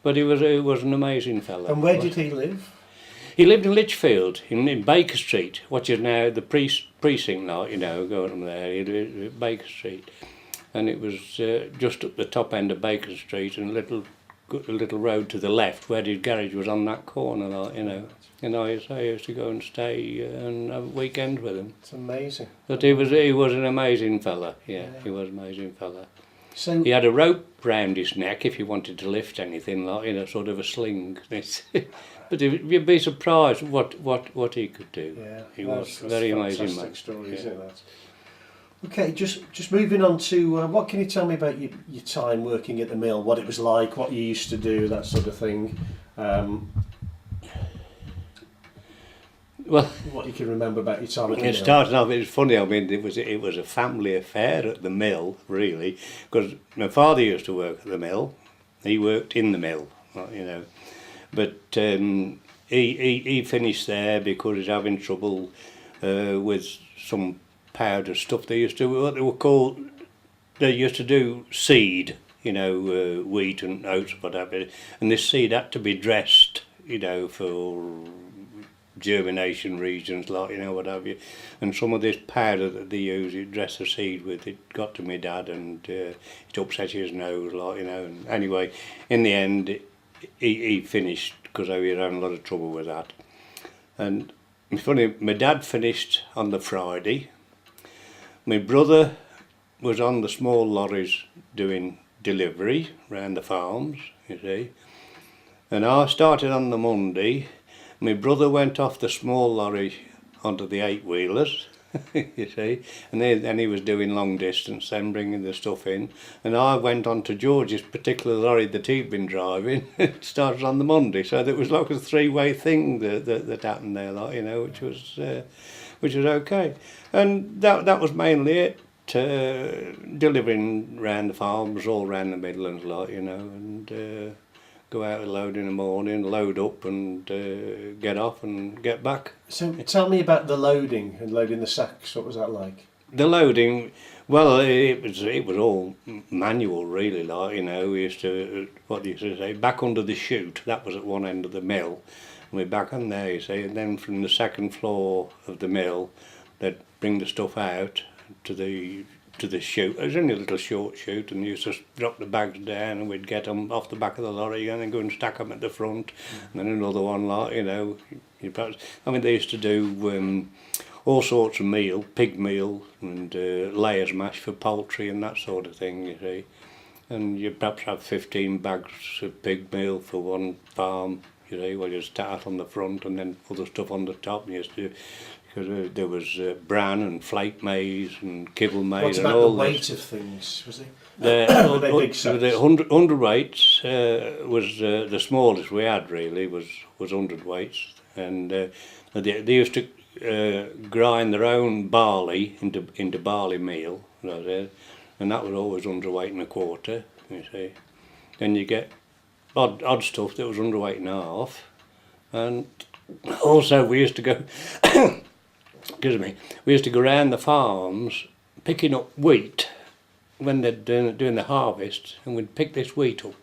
Speaker 2: But he was an amazing fellow.
Speaker 3: And where did he live?
Speaker 2: He lived in Lichfield, in Baker Street, which is now the precinct now, you know, going from there. He lived at Baker Street. And it was just up the top end of Baker Street, and a little road to the left where his garage was on that corner, like, you know. And I used to go and stay and have weekends with him.
Speaker 3: It's amazing.
Speaker 2: But he was an amazing fella. Yeah, he was an amazing fella.
Speaker 3: So
Speaker 2: He had a rope round his neck if he wanted to lift anything, like in a sort of a sling. But you'd be surprised what he could do.
Speaker 3: yeah,
Speaker 2: He
Speaker 3: that's
Speaker 2: was very amazing
Speaker 3: fantastic
Speaker 2: man.
Speaker 3: story,
Speaker 2: Yeah.
Speaker 3: isn't it? That? Okay, just moving on to what can you tell me about your time working at the mill? What it was like, what you used to do, that sort of thing.
Speaker 2: Well,
Speaker 3: What you can remember about your time at the mill.
Speaker 2: it started off. It was funny. I mean, it was a family affair at the mill, really, because my father used to work at the mill. He worked in the mill, you know, but he finished there because he's having trouble with some powder stuff. They used to what they were called. They used to do seed, you know, wheat and oats, whatever, and this seed had to be dressed, you know, for germination regions, like, you know, what have you. And some of this powder that they use, you dress the seed with, it got to my dad, and it upset his nose, like, you know. And anyway, in the end, he finished because I was having a lot of trouble with that. And it's funny, my dad finished on the Friday. My brother was on the small lorries doing delivery round the farms, you see. And I started on the Monday. My brother went off the small lorry onto the 8-wheelers, you see, and then he was doing long distance, then bringing the stuff in. And I went on to George's particular lorry that he'd been driving. It started on the Monday, so there was like a three-way thing that happened there, like, you know, which was okay. And that was mainly it. Delivering round the farms, all round the Midlands, like, you know, and go out with a load in the morning, load up and get off and get back.
Speaker 3: So tell me about the loading and loading the sacks. What was that like?
Speaker 2: The loading, well, it was all manual, really, like, you know. We used to, what they used to say, back under the chute. That was at one end of the mill. And we're back on there, you see, and then from the second floor of the mill, they'd bring the stuff out to the chute. It was only a little short chute, and you used to drop the bags down, and we'd get them off the back of the lorry and then go and stack them at the front. And then another one, like, you know. They used to do all sorts of meal, pig meal and layers mash for poultry and that sort of thing, you see. And you perhaps have 15 bags of pig meal for one farm, you see, where you start on the front and then other stuff on the top. And you used to, because there was bran and flake maize and kibble maize and all.
Speaker 3: What about the weight of things? Was it? Were they big sacks?
Speaker 2: The 100 weights was the smallest we had, really, was 100 weights. And they used to grind their own barley into barley meal, and that was always 100 weight and a quarter, you see. Then you get odd stuff that was 100 weight and a half. And also we used to go excuse me, we used to go around the farms picking up wheat when they're doing the harvest, and we'd pick this wheat up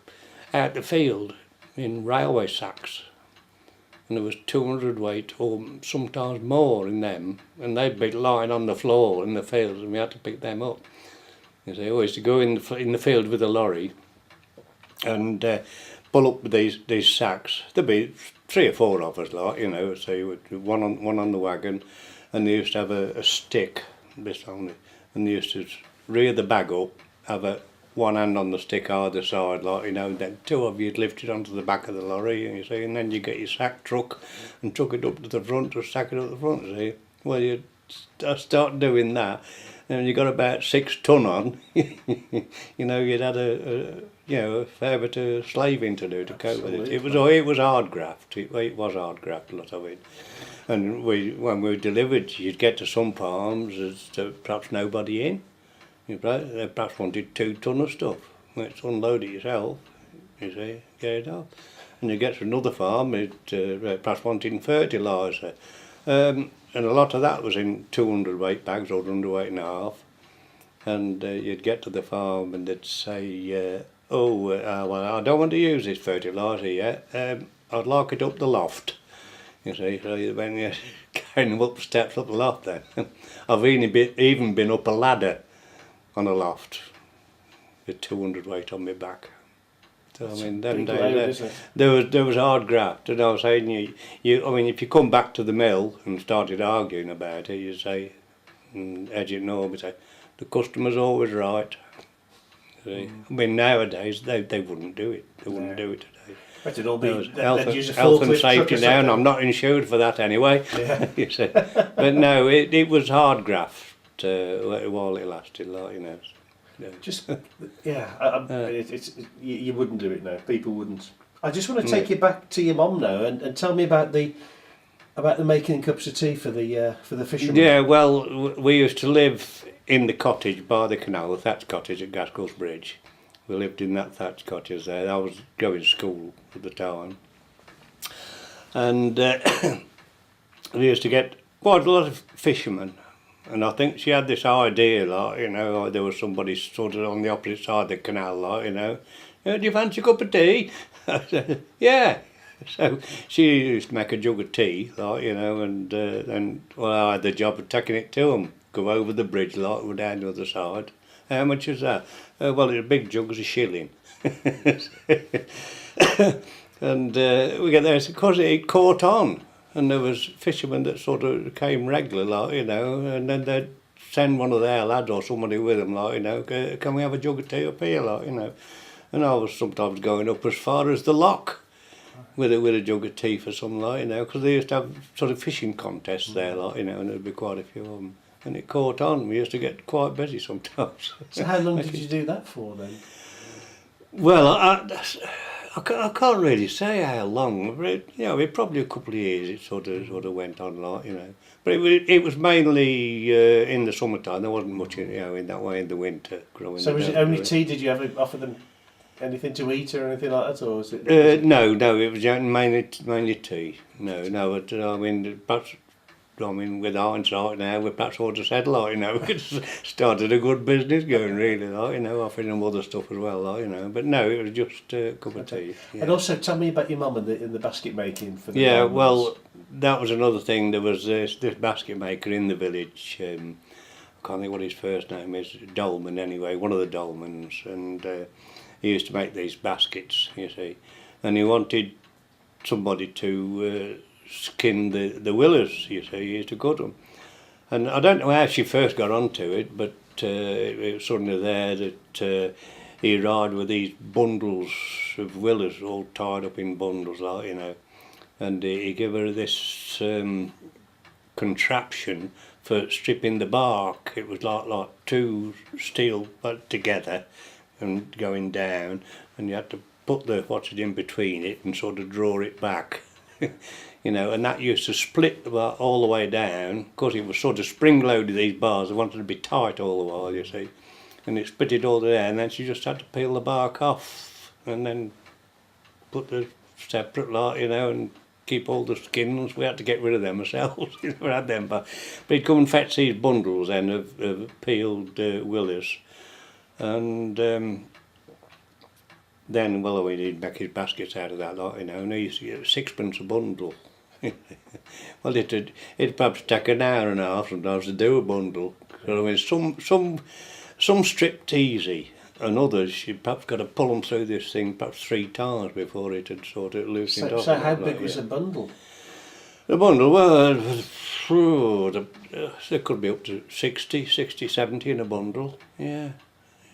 Speaker 2: out the field in railway sacks. And there was 200 weight or sometimes more in them, and they'd be lying on the floor in the fields, and we had to pick them up. You see, I used to go in the field with a lorry and pull up these sacks. There'd be 3 or 4 of us, like, you know, so one on the wagon, and they used to have a stick, this on it, and they used to rear the bag up, have one hand on the stick either side, like, you know, and then 2 of you'd lift it onto the back of the lorry, you see, and then you get your sack truck and truck it up to the front to stack it up the front, see. Well, you start doing that, and you got about 6 ton on, you know, you'd had a fair bit of slaving to do to cope with it. It was hard graft. It was hard graft, a lot of it. And when we delivered, you'd get to some farms, there's perhaps nobody in. They perhaps wanted 2 ton of stuff. Let's unload it yourself, you see, get it off. And you get to another farm, perhaps wanting fertiliser. And a lot of that was in 200 weight bags or 100 weight and a half. And you'd get to the farm and they'd say, well, I don't want to use this fertiliser yet. I'd like it up the loft. You see, so when you're carrying them up the steps up the loft then. I've even been up a ladder on a loft with 200 weight on my back. So
Speaker 3: That's
Speaker 2: I mean,
Speaker 3: a
Speaker 2: them
Speaker 3: big
Speaker 2: days
Speaker 3: load, isn't it?
Speaker 2: there was hard graft, and I was saying I mean, if you come back to the mill and started arguing about it, you say, as you know, say, the customer's always right. See? I mean, nowadays they wouldn't do it. They wouldn't do it today.
Speaker 3: But it'd all
Speaker 2: There
Speaker 3: be
Speaker 2: was
Speaker 3: they'd use a
Speaker 2: health and
Speaker 3: forklift truck
Speaker 2: safety
Speaker 3: or
Speaker 2: now, and
Speaker 3: something.
Speaker 2: I'm not insured for that anyway.
Speaker 3: Yeah.
Speaker 2: You see. But no, it was hard graft while it lasted, like, you know. Yeah.
Speaker 3: Just you wouldn't do it now. People wouldn't. I just want to take you back to your mum now and tell me about the making cups of tea for the fishermen.
Speaker 2: Yeah, well, we used to live in the cottage by the canal, the thatched cottage at Gaskell's Bridge. We lived in that thatched cottage there. I was going to school at the time. And we used to get quite a lot of fishermen. And I think she had this idea, like, you know, there was somebody sort of on the opposite side of the canal, like, you know, do you fancy a cup of tea? I said, yeah. So she used to make a jug of tea, like, you know, and then, well, I had the job of taking it to them, go over the bridge, like, we're down the other side. How much is that? Well, a big jug was a shilling. And we get there, because it caught on. And there was fishermen that sort of came regular, like, you know, and then they'd send one of their lads or somebody with them, like, you know, can we have a jug of tea up here, like, you know. And I was sometimes going up as far as the lock with a jug of tea for some, like, you know, because they used to have sort of fishing contests there, like, you know, and there'd be quite a few of them. And it caught on. We used to get quite busy sometimes.
Speaker 3: So how long did you do that for then?
Speaker 2: Well, I can't really say how long, but it probably a couple of years it sort of went on, like, you know. But it was mainly in the summertime. There wasn't much, you know, in that way in the winter.
Speaker 3: So was it only tea? Did you ever offer them anything to eat or anything like that, or was it?
Speaker 2: No, it was mainly tea. No, but, I mean, perhaps. I mean, with hindsight now, we perhaps ought to settle, like, you know, we could started a good business going, really, like, you know, offering them other stuff as well, like, you know. But no, it was just a cup of tea. Yeah.
Speaker 3: And also, tell me about your mum and the basket making for the
Speaker 2: Yeah,
Speaker 3: diamonds.
Speaker 2: well, that was another thing. There was this basket maker in the village. I can't think what his first name is. Dolman, anyway, one of the Dolmans, and he used to make these baskets, you see, and he wanted somebody to skin the willows, you see. He used to cut them, and I don't know how she first got onto it, but it was suddenly there that he arrived with these bundles of willows all tied up in bundles, like, you know, and he gave her this contraption for stripping the bark. It was like two steel put together and going down, and you had to put the what's it in between it and sort of draw it back. You know, and that used to split the bar all the way down, because it was sort of spring-loaded, these bars. They wanted to be tight all the while, you see. And it split it all there, and then she just had to peel the bark off and then put the separate, like, you know, and keep all the skins. We had to get rid of them ourselves. We had them, but he'd come and fetch these bundles then of peeled willows. And then, well, he'd make his baskets out of that, like, you know, and he used to get 6pence a bundle. Well, it'd perhaps take an hour and a half sometimes to do a bundle. So, I mean, some stripped easy, and others you'd perhaps got to pull them through this thing perhaps 3 times before it had sort of loosened off.
Speaker 3: So how big was the bundle?
Speaker 2: The bundle, well, there could be up to 60, 70 in a bundle. Yeah.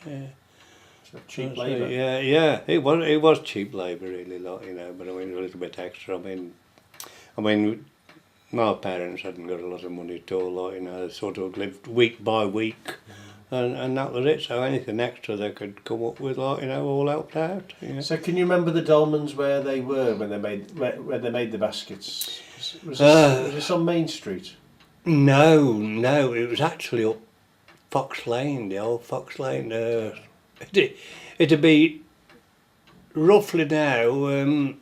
Speaker 3: So cheap labour.
Speaker 2: Yeah. It was cheap labour, really, like, you know. But I mean, a little bit extra. I mean, my parents hadn't got a lot of money at all, like, you know. They sort of lived week by week, and that was it. So anything extra they could come up with, like, you know, all helped out. Yeah.
Speaker 3: So can you remember the Dolmans where they were when they made the baskets? Was this on Main Street?
Speaker 2: No, it was actually up Fox Lane, the old Fox Lane. It'd be roughly now.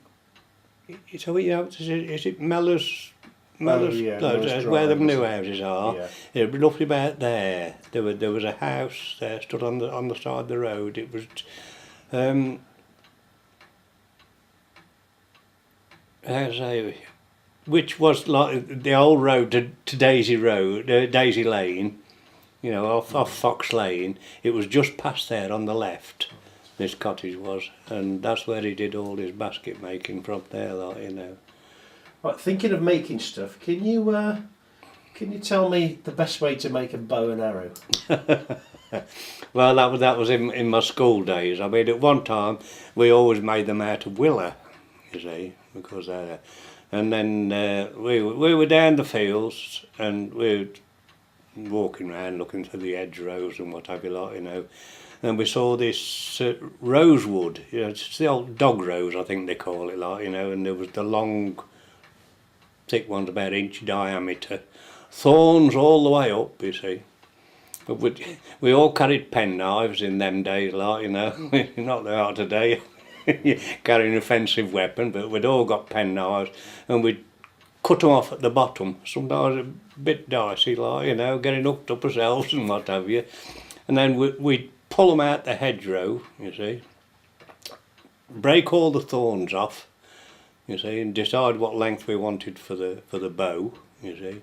Speaker 2: So, you know, is it Mellors?
Speaker 3: Yeah, Mellors
Speaker 2: where the
Speaker 3: Drive,
Speaker 2: new houses are.
Speaker 3: Yeah.
Speaker 2: It'd be roughly about there. There was a house there, stood on the side of the road. It was. How to say? which was like the old road to Daisy Road, Daisy Lane, you know, off Fox Lane. It was just past there on the left. This cottage was, and that's where he did all his basket making from there, like, you know.
Speaker 3: Right, thinking of making stuff, can you tell me the best way to make a bow and arrow?
Speaker 2: Well, that was in my school days. I mean, at one time we always made them out of willer, you see, because and then we were down the fields and we were walking around looking for the hedgerows and what have you, like, you know. And we saw this rosewood, you know, it's the old dog rose, I think they call it, like, you know, and there was the long, thick ones about 1 inch diameter, thorns all the way up, you see. But we all carried penknives in them days, like, you know, not they are today, carrying an offensive weapon, but we'd all got penknives and we'd cut them off at the bottom, sometimes a bit dicey, like, you know, getting hooked up ourselves and what have you. And then we'd pull them out the hedgerow, you see, break all the thorns off, you see, and decide what length we wanted for the bow, you see.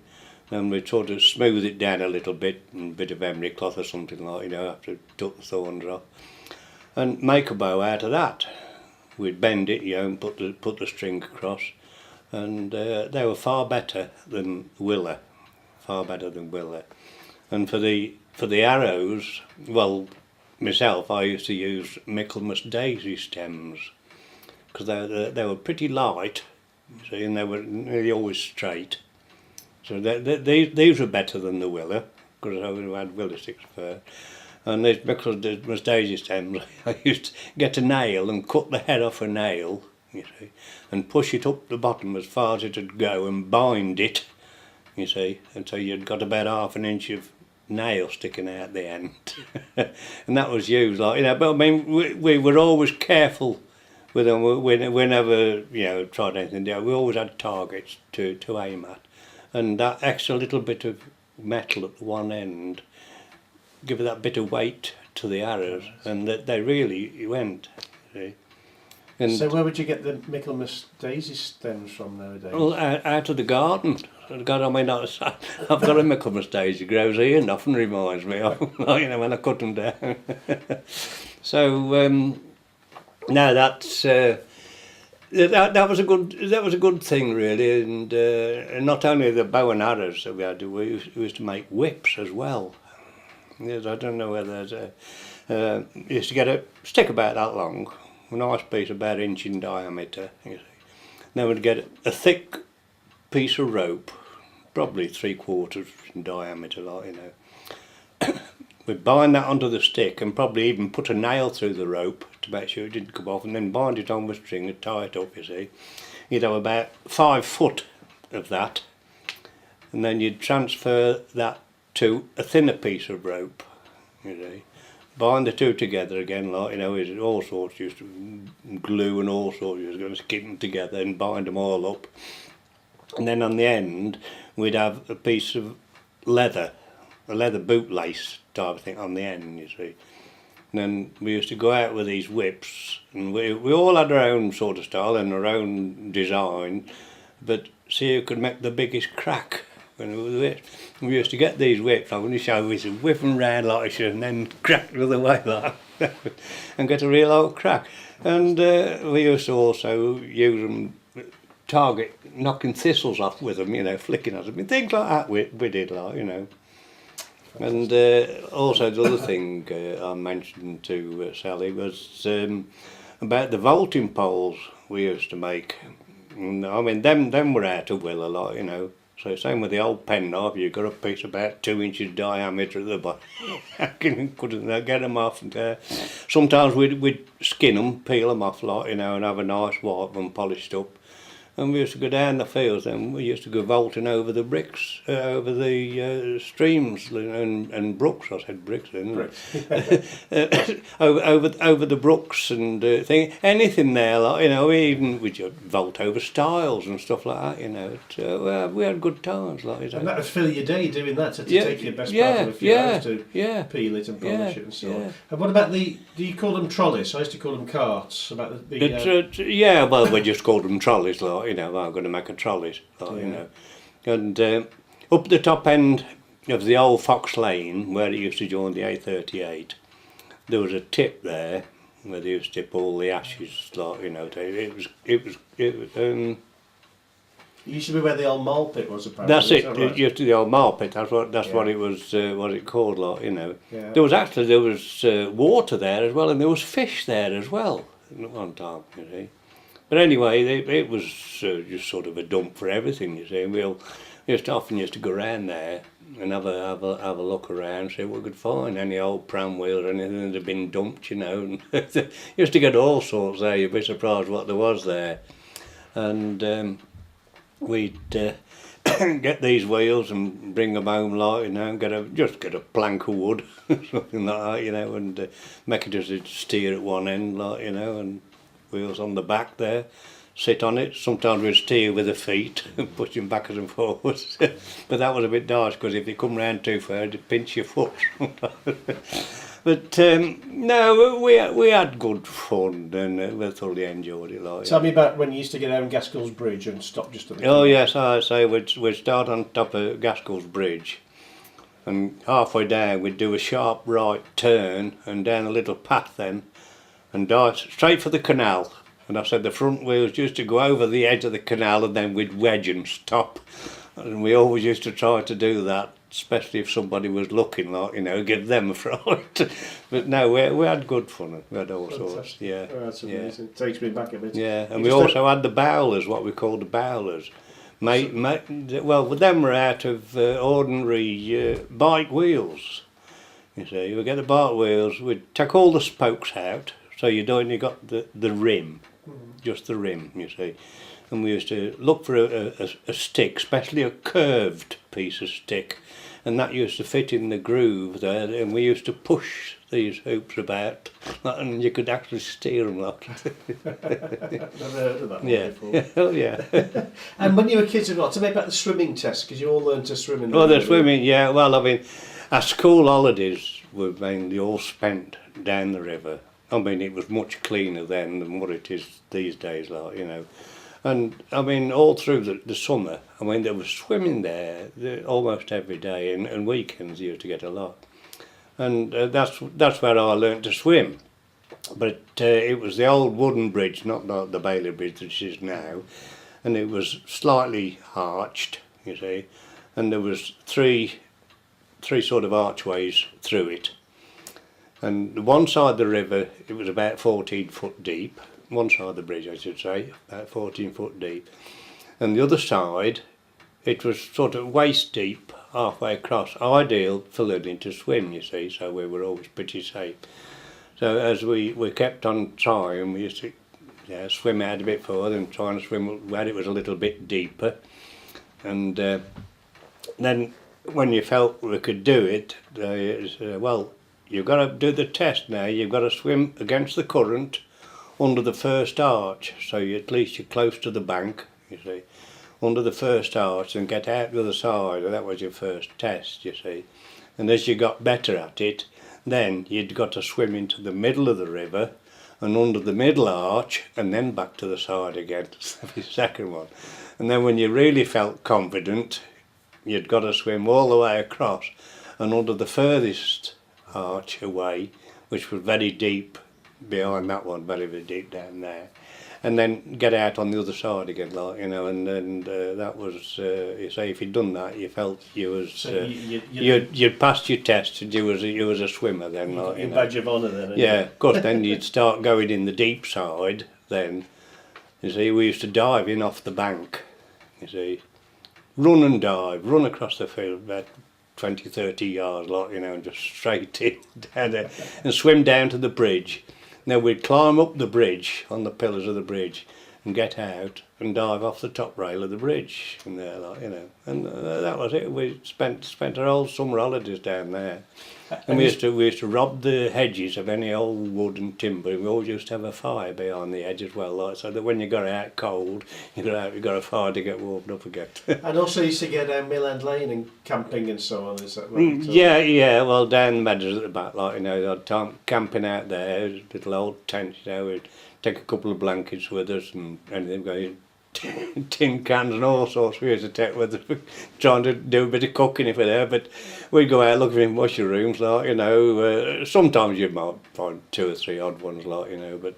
Speaker 2: Then we'd sort of smooth it down a little bit, and a bit of emery cloth or something, like, you know, after took the thorns off, and make a bow out of that. We'd bend it, you know, and put the string across, and they were far better than willer, And for the arrows, well, myself, I used to use Michaelmas daisy stems, because they were pretty light, you see, and they were nearly always straight. So these were better than the willer, because I had willer sticks first. And these Michaelmas daisy stems, I used to get a nail and cut the head off a nail, you see, and push it up the bottom as far as it would go and bind it, you see, until you'd got about 1/2 inch of nail sticking out the end. And that was used, like, you know, but I mean, we were always careful with them. We never, you know, tried anything new. We always had targets to aim at, and that extra little bit of metal at the one end give it that bit of weight to the arrows, and that they really went, see. And
Speaker 3: so where would you get the Michaelmas daisy stems from nowadays?
Speaker 2: well, out of the garden. I mean, I've got a Michaelmas daisy grows here, and often reminds me of, you know, when I cut them down. So no, that's that was a good thing, really, and not only the bow and arrows that we had, we used to make whips as well. Yes, I don't know whether there's used to get a stick about that long, a nice piece about 1 inch in diameter, you see. Then we'd get a thick piece of rope, probably 3/4 in diameter, like, you know. We'd bind that onto the stick and probably even put a nail through the rope to make sure it didn't come off, and then bind it on with string and tie it up, you see. You'd have about 5 foot of that, and then you'd transfer that to a thinner piece of rope, you see. Bind the two together again, like, you know, all sorts, used to glue and all sorts, you was going to keep them together and bind them all up. And then on the end, we'd have a piece of leather, a leather bootlace type of thing on the end, you see. And then we used to go out with these whips, and we all had our own sort of style and our own design, but see who could make the biggest crack. We used to get these whips, I'm going to show you, we used to whip them round like this and then crack the other way like that, and get a real old crack. And we used to also use them, target, knocking thistles off with them, you know, flicking at them, and things like that we did, like, you know. And also the other thing I mentioned to Sally was about the vaulting poles we used to make. And, I mean, them were out of willer, like, you know. So same with the old penknife, you've got a piece about 2 inches diameter at the bottom. Couldn't get them off. And, sometimes we'd skin them, peel them off, like, you know, and have a nice wipe and polished up. And we used to go down the fields, and we used to go vaulting over the bricks, over the streams and brooks. I said bricks then. over the brooks and anything there, like, you know. Even we'd vault over stiles and stuff like that, you know. So we had good times, like, you know.
Speaker 3: And that would fill your day doing that, to take your best part of a few hours to peel it and polish it and so on. And what about do you call them trolleys? I used to call them carts. About
Speaker 2: yeah, well, we just called them trolleys, like. you know, I'm going to make a trolley, like, you know. And up the top end of the old Fox Lane, where it used to join the A38, there was a tip there where they used to tip all the ashes, like, you know. It was.
Speaker 3: It used to be where the old mole pit was, apparently.
Speaker 2: That's it.
Speaker 3: Is that right?
Speaker 2: It used to be the old mole pit. That's what
Speaker 3: Yeah.
Speaker 2: it was. What it called, like, you know.
Speaker 3: Yeah.
Speaker 2: There was water there as well, and there was fish there as well at one time, you see. But anyway, it was just sort of a dump for everything, you see. And we often used to go around there and have a look around, see what we could find, any old pram wheel or anything that had been dumped, you know. And used to get all sorts there. You'd be surprised what there was there. And we'd get these wheels and bring them home, like, you know, and just get a plank of wood, something like that, you know, and make it as a steer at one end, like, you know, and wheels on the back there, sit on it. Sometimes we'd steer with the feet and push them backwards and forwards. But that was a bit nice, because if you come round too far, it'd pinch your foot. But no, we had good fun, and we thoroughly enjoyed it. Like,
Speaker 3: Tell me about when you used to get down Gaskell's Bridge and stop just at the...
Speaker 2: oh yes, I say we'd start on top of Gaskell's Bridge, and halfway down we'd do a sharp right turn and down a little path then, and dive straight for the canal. And I said the front wheels used to go over the edge of the canal, and then we'd wedge and stop. And we always used to try to do that, especially if somebody was looking, like, you know, give them a fright. But no, we had good fun. We had all sorts. Yeah.
Speaker 3: Oh, that's amazing. It takes me back a bit.
Speaker 2: Yeah, and
Speaker 3: You
Speaker 2: we
Speaker 3: just
Speaker 2: also had the bowlers, what we called the bowlers. Well, them were out of ordinary bike wheels. You see, we get the bike wheels, we'd take all the spokes out, so you'd only got the rim, just the rim, you see. And we used to look for a stick, especially a curved piece of stick, and that used to fit in the groove there, and we used to push these hoops about, and you could actually steer them, like.
Speaker 3: Never heard of that one
Speaker 2: Yeah.
Speaker 3: before.
Speaker 2: Oh yeah.
Speaker 3: And when you were kids as well, tell me about the swimming test, because you all learned to swim in
Speaker 2: Well, the swimming, yeah. Well, I mean, our school holidays were mainly all spent down the river. I mean, it was much cleaner then than what it is these days, like, you know. And I mean, all through the summer, I mean, there was swimming there almost every day, and weekends you used to get a lot. And that's where I learnt to swim. But it was the old wooden bridge, not the Bailey Bridge that it is now, and it was slightly arched, you see, and there was three sort of archways through it. And one side of the river, it was about 14 foot deep. One side of the bridge, I should say, about 14 foot deep. And the other side, it was sort of waist deep, halfway across, ideal for learning to swim, you see, so we were always pretty safe. So as we kept on trying, we used to swim out a bit further and try and swim where it was a little bit deeper. And then when you felt we could do it, they said, well, you've got to do the test now, you've got to swim against the current under the first arch, so at least you're close to the bank, you see, under the first arch, and get out the other side. That was your first test, you see. And as you got better at it, then you'd got to swim into the middle of the river and under the middle arch, and then back to the side again, the second one. And then when you really felt confident, you'd got to swim all the way across and under the furthest arch away, which was very deep behind that one, very, very deep down there, and then get out on the other side again, like, you know, and that was, you say, if you'd done that, you felt you was,
Speaker 3: So
Speaker 2: you'd passed your test, and you was a swimmer then, like, you
Speaker 3: your
Speaker 2: know.
Speaker 3: badge of honour then.
Speaker 2: Yeah, of course, then you'd start going in the deep side, then, you see, we used to dive in off the bank, you see, run and dive, run across the field about 20, 30 yards, like, you know, and just straight in, down there, and swim down to the bridge. Now we'd climb up the bridge, on the pillars of the bridge, and get out and dive off the top rail of the bridge, and there, like, you know, and that was it. We spent our whole summer holidays down there, and we used to rob the hedges of any old wood and timber. We always used to have a fire behind the edge as well, like, so that when you got out cold, you got a fire to get warmed up again.
Speaker 3: And also you used to get down Mill End Lane and camping and so on, is that right?
Speaker 2: Yeah, well, down the meadows at the back, like, you know, I'd time camping out there, little old tents, you know, we'd take a couple of blankets with us and anything, going tin cans and all sorts. We used to take with us, trying to do a bit of cooking if we're there. But we'd go out looking in mushrooms, like, you know. Sometimes you might find 2 or 3 odd ones, like, you know. But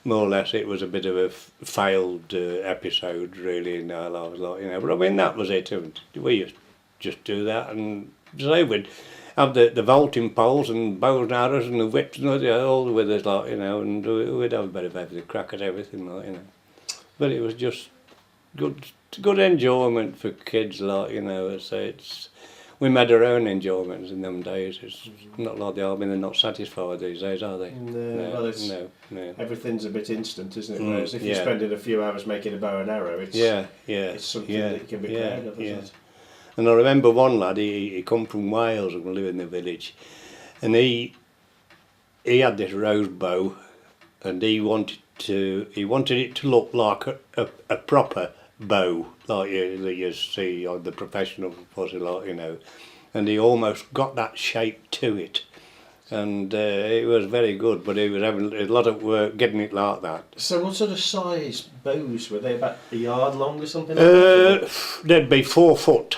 Speaker 2: more or less, it was a bit of a failed episode, really, in our lives, like, you know. But I mean, that was it. We used to just do that, and say we'd have the vaulting poles and bows and arrows and the whips and all with us, like, you know, and we'd have a bit of everything, crack at everything, like, you know. But it was just good enjoyment for kids, like, you know. We made our own enjoyments in them days. It's not like the army; they're not satisfied these days, are they?
Speaker 3: No, no. Everything's a bit instant, isn't it? Whereas if
Speaker 2: yeah.
Speaker 3: you're spending a few hours making a bow and arrow, it's something that you can be proud of, isn't it?
Speaker 2: And I remember one lad. He come from Wales and lived in the village, and he had this rose bow, and he wanted it to look like a proper bow, like you see on the professional fuzzy, like, you know, and he almost got that shape to it, and it was very good, but he was having a lot of work getting it like that.
Speaker 3: So what sort of size bows were they? About a yard long or something like that?
Speaker 2: They'd be 4 foot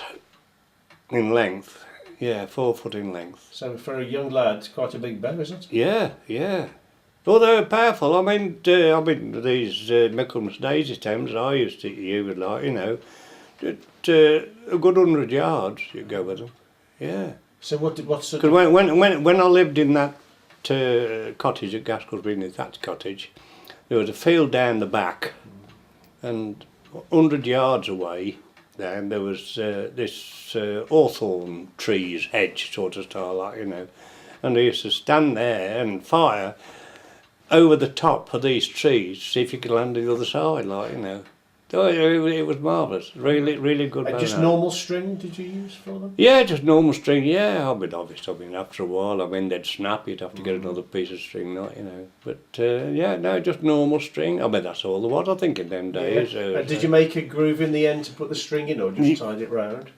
Speaker 2: in length. Yeah, 4 foot in length.
Speaker 3: So for a young lad, it's quite a big bow, isn't it?
Speaker 2: Yeah. Well, they were powerful. I mean, these Michaelmas Daisy stems I used to use, like, you know, a good 100 yards you go with them. Yeah.
Speaker 3: So what sort
Speaker 2: Because
Speaker 3: of...
Speaker 2: when I lived in that cottage at Gascoigne, the thatched cottage, there was a field down the back, and 100 yards away, then there was this hawthorn trees hedge sort of style, like, you know, and they used to stand there and fire over the top of these trees, see if you could land on the other side, like, you know. Oh, it was marvellous, really good.
Speaker 3: And just normal string did you use for them?
Speaker 2: Yeah, just normal string, yeah. I mean, after a while, I mean, they'd snap, you'd have to get another piece of string, not, you know. But, just normal string. I mean, that's all there was, I think, in them days.
Speaker 3: Yeah. And did you make a groove in the end to put the string in, or just tied it round?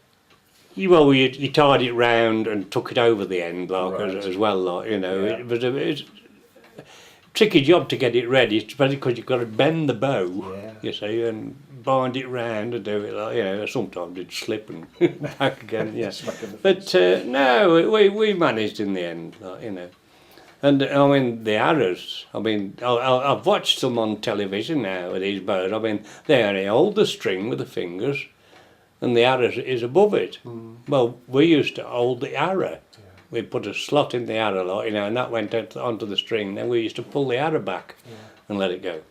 Speaker 2: Well, you tied it round and took it over the end, like,
Speaker 3: Right.
Speaker 2: as well, like, you know.
Speaker 3: Yeah.
Speaker 2: It was a tricky job to get it ready, especially because you've got to bend the bow, you see, and bind it round and do it, like, you know. Sometimes it'd slip and back again, yeah. But no, we managed in the end, like, you know. And I mean, the arrows, I mean, I've watched them on television now with these bows. I mean, they only hold the string with the fingers and the arrow is above it. Well, we used to hold the arrow. We put a slot in the arrow, like, you know, and that went out onto the string. Then we used to pull the arrow back and let it go.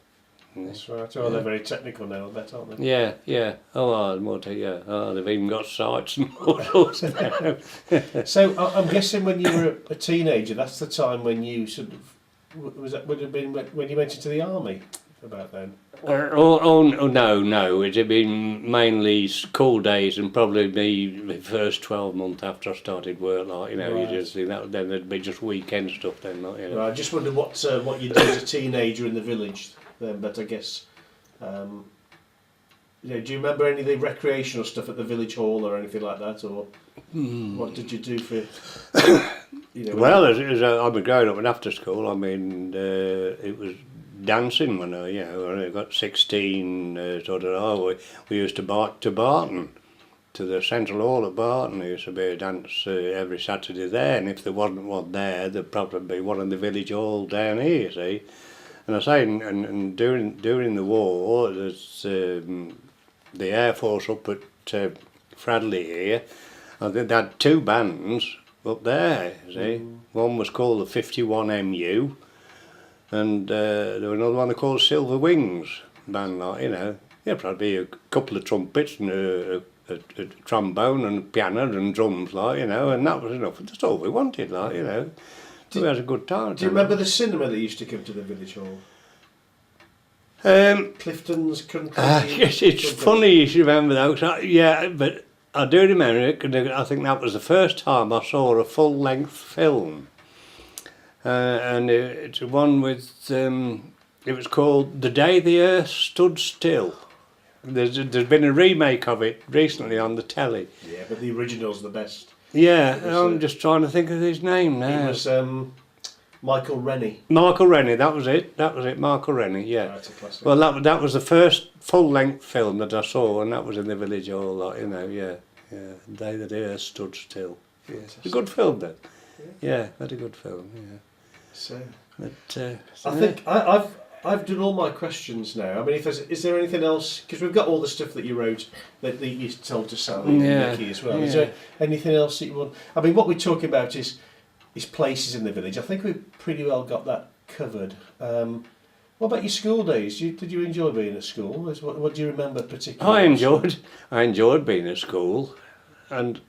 Speaker 3: That's right. Oh, they're very technical now, I bet, aren't they?
Speaker 2: Yeah. Oh, more they've even got sights and all sorts now.
Speaker 3: So I'm guessing when you were a teenager, that's the time when you sort of would have been when you went into the army about then.
Speaker 2: No, it had been mainly school days and probably the first 12 months after I started work, like, you know. Right. You just think that then there'd be just weekend stuff then, like, you know.
Speaker 3: Right, I just wondered what you did as a teenager in the village then, but I guess do you remember any of the recreational stuff at the village hall or anything like that, or what did you do for
Speaker 2: well, as I was growing up and after school, I mean, it was dancing when I got 16, we used to bike to Barton, to the Central Hall at Barton. There used to be a dance every Saturday there, and if there wasn't one there, there'd probably be one in the village hall down here, you see. And I say, and during the war, there's the Air Force up at Fradley here. I think they had 2 bands up there, you see. One was called the 51MU, and there was another one called Silver Wings band, like, you know. Yeah, probably a couple of trumpets and a trombone and piano and drums, like, you know, and that was enough. That's all we wanted, like, you know. We had a good time.
Speaker 3: Do you remember the cinema that used to come to the village hall? Clifton's Country.
Speaker 2: Yes, it's funny you should remember that. Yeah, but I do remember it, 'cause I think that was the first time I saw a full-length film. And it's one with, it was called The Day the Earth Stood Still. There's been a remake of it recently on the telly.
Speaker 3: Yeah, but the original's the best.
Speaker 2: Yeah, I'm just trying to think of his name now.
Speaker 3: It was Michael Rennie.
Speaker 2: Michael Rennie, that was it, Michael Rennie, yeah.
Speaker 3: That's a classic.
Speaker 2: Well, that was the first full-length film that I saw, and that was in the village hall, like, you know, yeah. Day that Earth Stood Still. Yeah. It's a good film, then. Yeah, very good film, yeah.
Speaker 3: So,
Speaker 2: but,
Speaker 3: I think I've done all my questions now. I mean, is there anything else? Because we've got all the stuff that you wrote that you told to Sally and Nicky as well. Is there anything else that you want? I mean, what we're talking about is places in the village. I think we've pretty well got that covered. What about your school days? Did you enjoy being at school? What do you remember particularly?
Speaker 2: I enjoyed being at school, and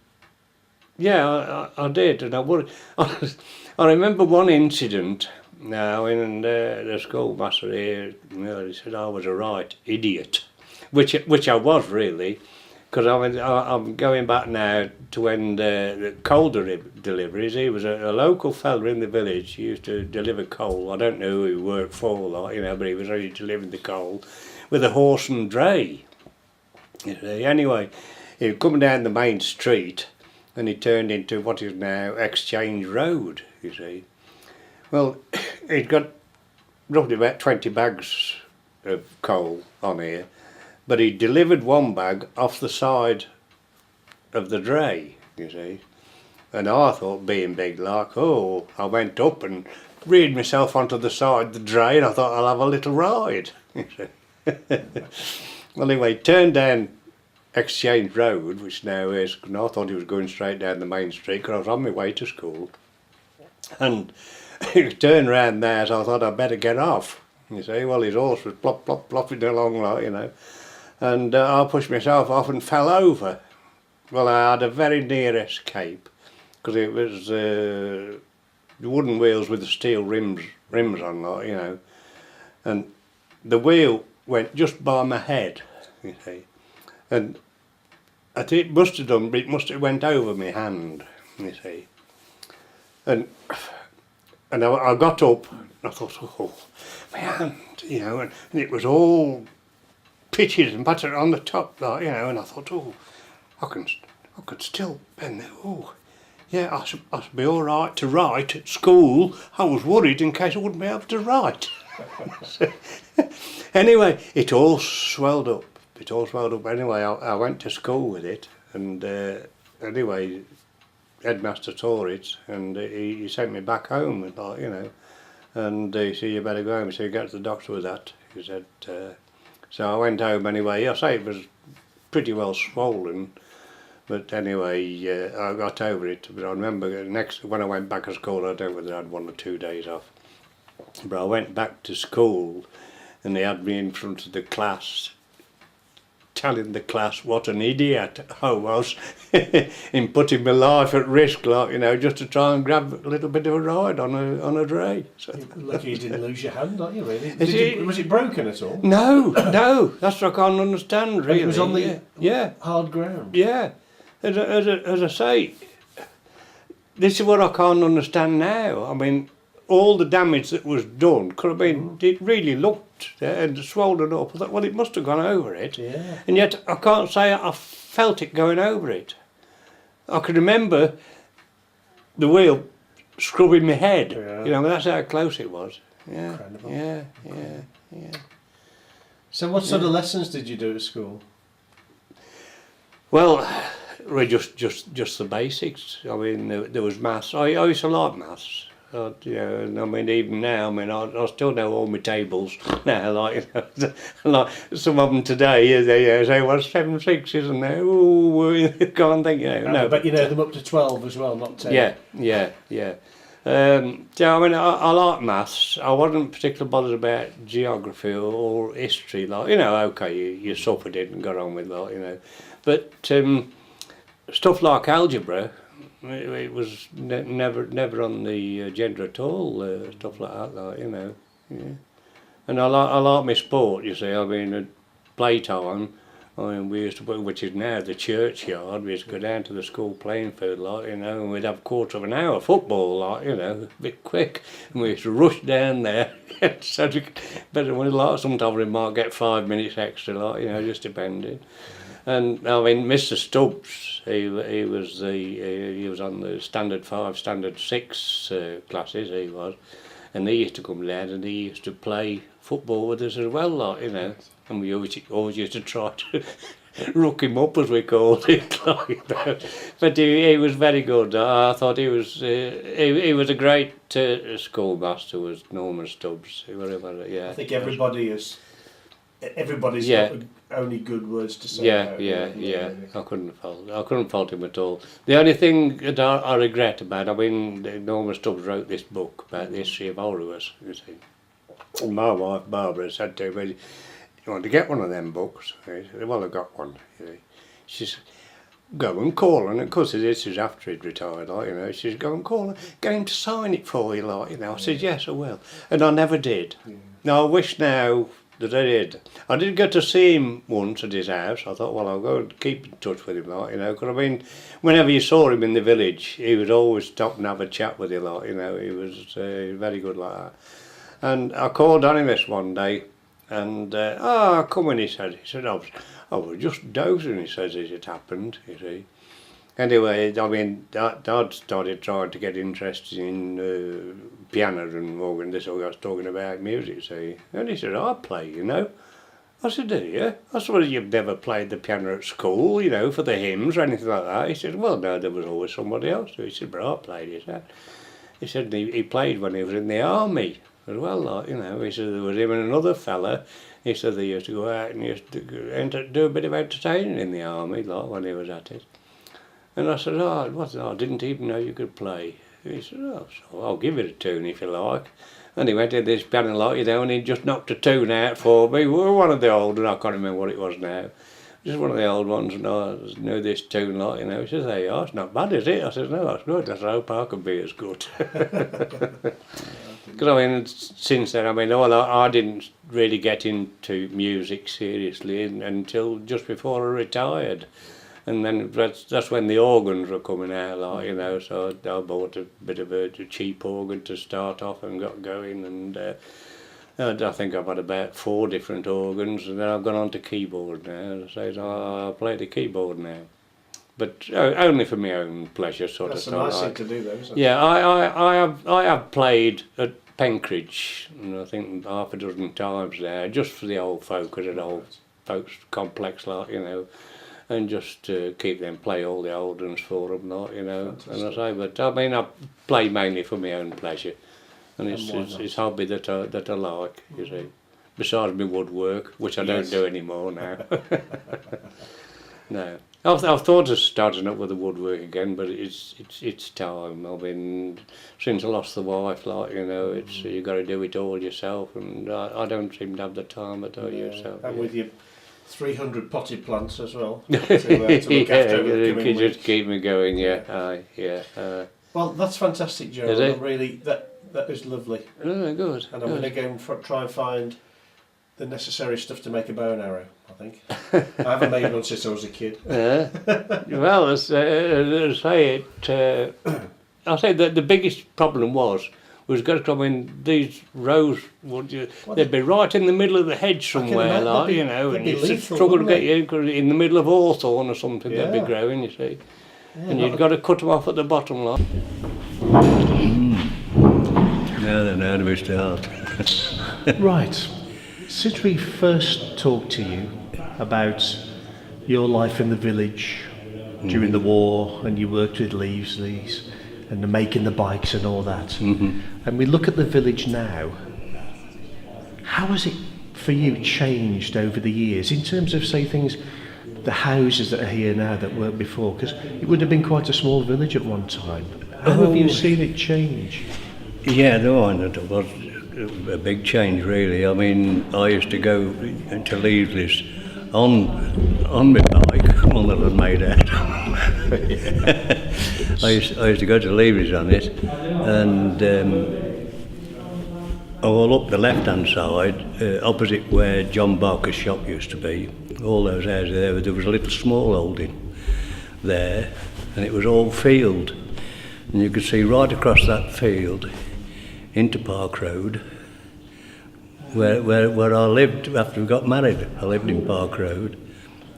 Speaker 2: yeah, I did. And I remember one incident. Now, in the schoolmaster here, he said I was a right idiot, which I was really, because I'm going back now to when the coal deliveries. He was a local fella in the village. He used to deliver coal. I don't know who he worked for, like, you know, but he was really delivering the coal with a horse and dray. You see. Anyway, he was coming down the main street, and he turned into what is now Exchange Road. You see. Well, he'd got roughly about 20 bags of coal on here, but he delivered one bag off the side of the dray, you see. And I thought, being big like, I went up and reared myself onto the side of the dray, and I thought I'll have a little ride. You see. Well, anyway, he turned down Exchange Road, which now is, and I thought he was going straight down the main street because I was on my way to school. And he turned round there, so I thought I'd better get off. You see, well, his horse was plop, plop, plopping along, like, you know. And I pushed myself off and fell over. Well, I had a very near escape, because it was the wooden wheels with the steel rims on, like, you know. And the wheel went just by my head, you see. And I think it must have done, but it must have went over my hand, you see. And I got up and I thought, my hand, you know, and it was all pitches and battered on the top, like, you know, and I thought, I could still bend there. Yeah, I should be all right to write at school. I was worried in case I wouldn't be able to write. Anyway, it all swelled up. Anyway, I went to school with it, and anyway, headmaster saw it, and he sent me back home, and, like, you know, and he said, you better go home. So he got to the doctor with that. He said, so I went home anyway. I say it was pretty well swollen, but anyway, I got over it. But I remember when I went back to school, I don't know whether I had 1 or 2 days off, but I went back to school, and they had me in front of the class, telling the class what an idiot I was in putting my life at risk, like, you know, just to try and grab a little bit of a ride on a dray. So.
Speaker 3: Lucky you didn't lose your hand, aren't you, really? Was it broken at all?
Speaker 2: No, that's what I can't understand, really.
Speaker 3: It was on the hard ground?
Speaker 2: Yeah, as I say, this is what I can't understand now. I mean, all the damage that was done could have been, it really looked and swollen up. I thought, well, it must have gone over it.
Speaker 3: Yeah.
Speaker 2: And yet I can't say I felt it going over it. I can remember the wheel scrubbing my head.
Speaker 3: Yeah.
Speaker 2: You know, that's how close it was. Yeah.
Speaker 3: Incredible.
Speaker 2: Yeah.
Speaker 3: So what sort of lessons did you do at school?
Speaker 2: Well, just the basics. I mean, there was maths. I used to like maths. You know, and I mean, even now, I mean, I still know all my tables now. Like, you know, like some of them today, they say, "Well, 7 6, isn't there?" Ooh, can't think, you know. No,
Speaker 3: but you know them up to 12 as well, not 10.
Speaker 2: Yeah. So I mean, I like maths. I wasn't particularly bothered about geography or history. Like, you know, okay, you suffered it and got on with that, you know. But stuff like algebra. It was never on the agenda at all, stuff like that, you know. Yeah. And I like my sport, you see. I mean, at playtime, we used to, which is now the churchyard, we used to go down to the school playing field, like, you know, and we'd have a quarter of an hour football, like, you know, a bit quick. And we used to rush down there. But sometimes we might get 5 minutes extra, like, you know, just depending. And I mean, Mr. Stubbs, he was on the standard 5, standard 6 classes. He was, and he used to come down and he used to play football with us as well, like, you know. And we always used to try to rook him up, as we called it, like that. But he was very good. I thought he was a great schoolmaster. Was Norman Stubbs? Yeah.
Speaker 3: I think everybody's
Speaker 2: Yeah.
Speaker 3: got only good words to say.
Speaker 2: Yeah,
Speaker 3: about
Speaker 2: yeah,
Speaker 3: him,
Speaker 2: yeah.
Speaker 3: really.
Speaker 2: I couldn't fault him at all. The only thing that I regret about, I mean, Norman Stubbs wrote this book about the history of Hollywood, you see. And my wife Barbara said to me, "You want to get one of them books?" I said, "Well, I got one." You see. She said, "Go and call," and of course this is after he'd retired, like, you know. She said, "Go and call and get him to sign it for you," like, you know. I said, "Yes, I will," and I never did.
Speaker 3: Yeah.
Speaker 2: Now I wish now that I did. I did go to see him once at his house. I thought, well, I'll go and keep in touch with him, like, you know, because I mean, whenever you saw him in the village, he would always stop and have a chat with you, like, you know. He was very good like that. And I called on him this one day, and come in, he said, I was just dozing, he says, as it happened, you see. Anyway, I mean, Dad started trying to get interested in piano and organ. This all got talking about music, see. And he said, "I play, you know." I said, "Do you?" I said, "Well, you've never played the piano at school, you know, for the hymns or anything like that?" He said, "Well, no, there was always somebody else." He said, "But I played," he said. He said he played when he was in the army as well, like, you know. He said there was him and another fella. He said they used to go out and used to do a bit of entertaining in the army, like, when he was at it. And I said, I didn't even know you could play." He said, "Oh, so I'll give it a tune if you like." And he went in this piano, like, you know, and he just knocked a tune out for me. We were one of the old, and I can't remember what it was now. Just one of the old ones, and I knew this tune, like, you know. He says, "Hey, it's not bad, is it?" I said, "No, that's good." I said, "I hope I can be as good." Because, I mean, since then, I mean, I didn't really get into music seriously until just before I retired. And then that's when the organs were coming out, like, you know, so I bought a bit of a cheap organ to start off and got going, and I think I've had about 4 different organs, and then I've gone on to keyboard now. So I play the keyboard now, but only for my own pleasure, sort
Speaker 3: That's
Speaker 2: of.
Speaker 3: That's a nice thing to do, though, isn't it?
Speaker 2: Yeah, I have played at Penkridge, and I think half a dozen times there, just for the old folk at an old folks complex, like, you know. And just to keep them play all the old ones for them, not, you know. Fantastic. And I say, but I mean, I play mainly for my own pleasure, and it's a hobby that I like, you see. Besides my woodwork, which I don't do anymore now. No, I've thought of starting up with the woodwork again, but it's time. I mean, since I lost the wife, like, you know, it's you got to do it all yourself, and I don't seem to have the time at all yourself.
Speaker 3: And with your 300 potted plants as well to look after
Speaker 2: you just keep me going, yeah.
Speaker 3: Well, that's fantastic, Gerald. Really, that is lovely.
Speaker 2: Oh, good.
Speaker 3: And I'm going to go and try and find the necessary stuff to make a bow and arrow, I think. I haven't made one since I was a kid.
Speaker 2: Well, as I say it, I'll say that the biggest problem was got to come in these rows. They'd be right in the middle of the hedge somewhere, like, you know, and you'd struggle to get in the middle of hawthorn or something. They'd be growing, you see, and you'd got to cut them off at the bottom, like. Now do we start?
Speaker 3: Right. Since we first talked to you about your life in the village during the war, and you worked with Leavesley's, and the making the bikes and all that, and we look at the village now, how has it for you changed over the years in terms of, say, things, the houses that are here now that weren't before? Because it would have been quite a small village at one time. How have you seen it change?
Speaker 2: Yeah, no, it was a big change, really. I mean, I used to go to Leavesley's on my bike, one that was made out. I used to go to Leavesley's on it, and all up the left-hand side, opposite where John Barker's shop used to be, all those houses there was a little small holding there, and it was all field, and you could see right across that field into Park Road, where I lived after we got married. I lived in Park Road,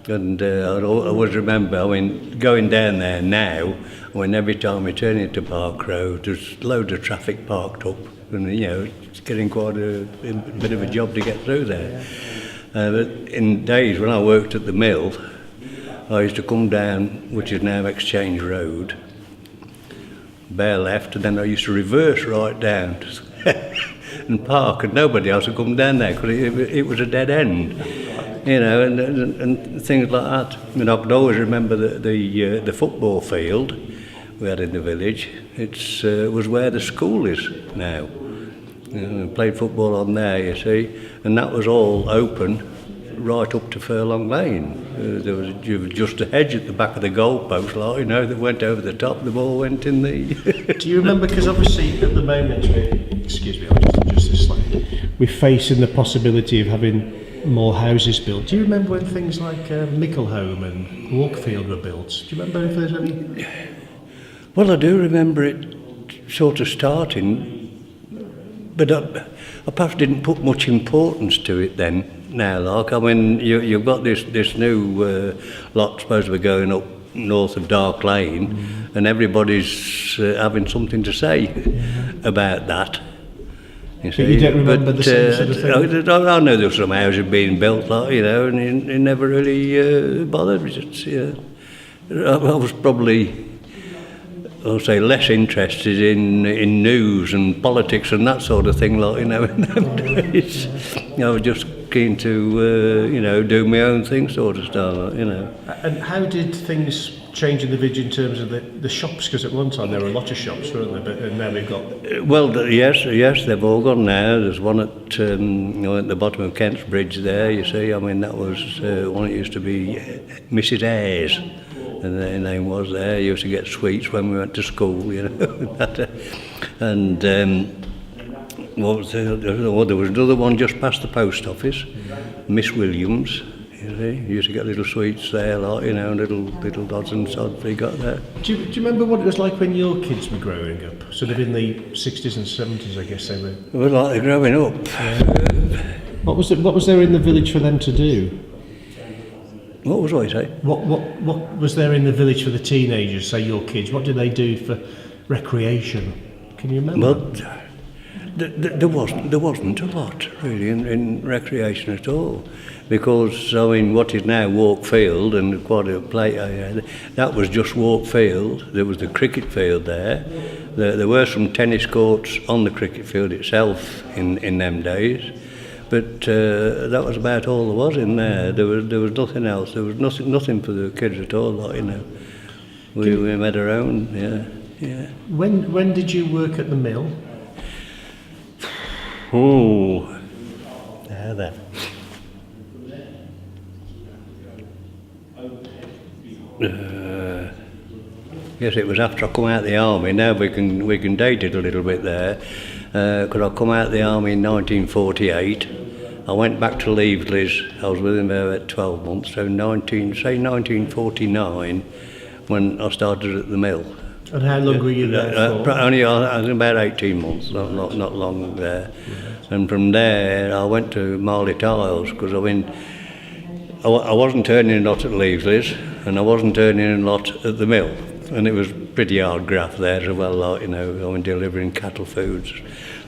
Speaker 2: And I always remember, I mean, going down there now, when every time we turn into Park Road, there's loads of traffic parked up, and you know, it's getting quite a bit of a job to get through there. But in days when I worked at the mill, I used to come down, which is now Exchange Road, bear left, and then I used to reverse right down and park, and nobody else would come down there because it was a dead end. You know, and things like that. I mean, I could always remember the football field we had in the village. It was where the school is now. You know, I played football on there, you see, and that was all open right up to Furlong Lane. There was just a hedge at the back of the goalpost, like, you know, that went over the top. The ball went in the.
Speaker 3: Do you remember? Because obviously at the moment, excuse me, I'll just adjust this slightly. We're facing the possibility of having more houses built. Do you remember when things like Micklehome and Walkfield were built? Do you remember if there's any?
Speaker 2: Well, I do remember it sort of starting, but I perhaps didn't put much importance to it then. Now, like, I mean, you've got this new lot supposed to be going up north of Dark Lane, and everybody's having something to say about that. You see.
Speaker 3: But you don't remember the same sort of thing?
Speaker 2: I know there were some houses being built, like, you know, and it never really bothered me. Just, I was probably, I'll say, less interested in news and politics and that sort of thing, like, you know, in them days. I was just keen to, you know, do my own thing, sort of stuff, you know.
Speaker 3: And how did things change in the village in terms of the shops? Because at one time there were a lot of shops, weren't there? But now we've got.
Speaker 2: Well, yes, they've all gone now. There's one at, you know, at the bottom of Kent's Bridge there. You see, I mean, that was one that used to be Mrs. Ayres, and her name was there. Used to get sweets when we went to school, you know. And what was there? Well, there was another one just past the post office, Miss Williams. You see, you used to get little sweets there, like, you know, little odds and sods they got there.
Speaker 3: Do you remember what it was like when your kids were growing up? Sort of in the 60s and 70s, I guess they were.
Speaker 2: It was like they're growing up.
Speaker 3: Yeah. What was there in the village for them to do?
Speaker 2: What was I say?
Speaker 3: What was there in the village for the teenagers, say your kids? What did they do for recreation? Can you remember?
Speaker 2: Well, there wasn't a lot really in recreation at all, because I mean what is now Walkfield and quite a play area, that was just Walkfield. There was the cricket field there. There were some tennis courts on the cricket field itself in them days, but that was about all there was in there. There was nothing else. There was nothing for the kids at all, like, you know. We made our own, yeah.
Speaker 3: When did you work at the mill?
Speaker 2: Oh, there. Yes, it was after I come out of the army. Now we can date it a little bit there, because I come out of the army in 1948. I went back to Leaveley's. I was with him there about 12 months. So 1949, when I started at the mill.
Speaker 3: And how long were you there for?
Speaker 2: Only I was about 18 months, not long there. And from there I went to Marley Tiles, because I mean, I wasn't earning a lot at Leaveley's, and I wasn't earning a lot at the mill, and it was pretty hard graft there as well, like, you know, I went delivering cattle foods.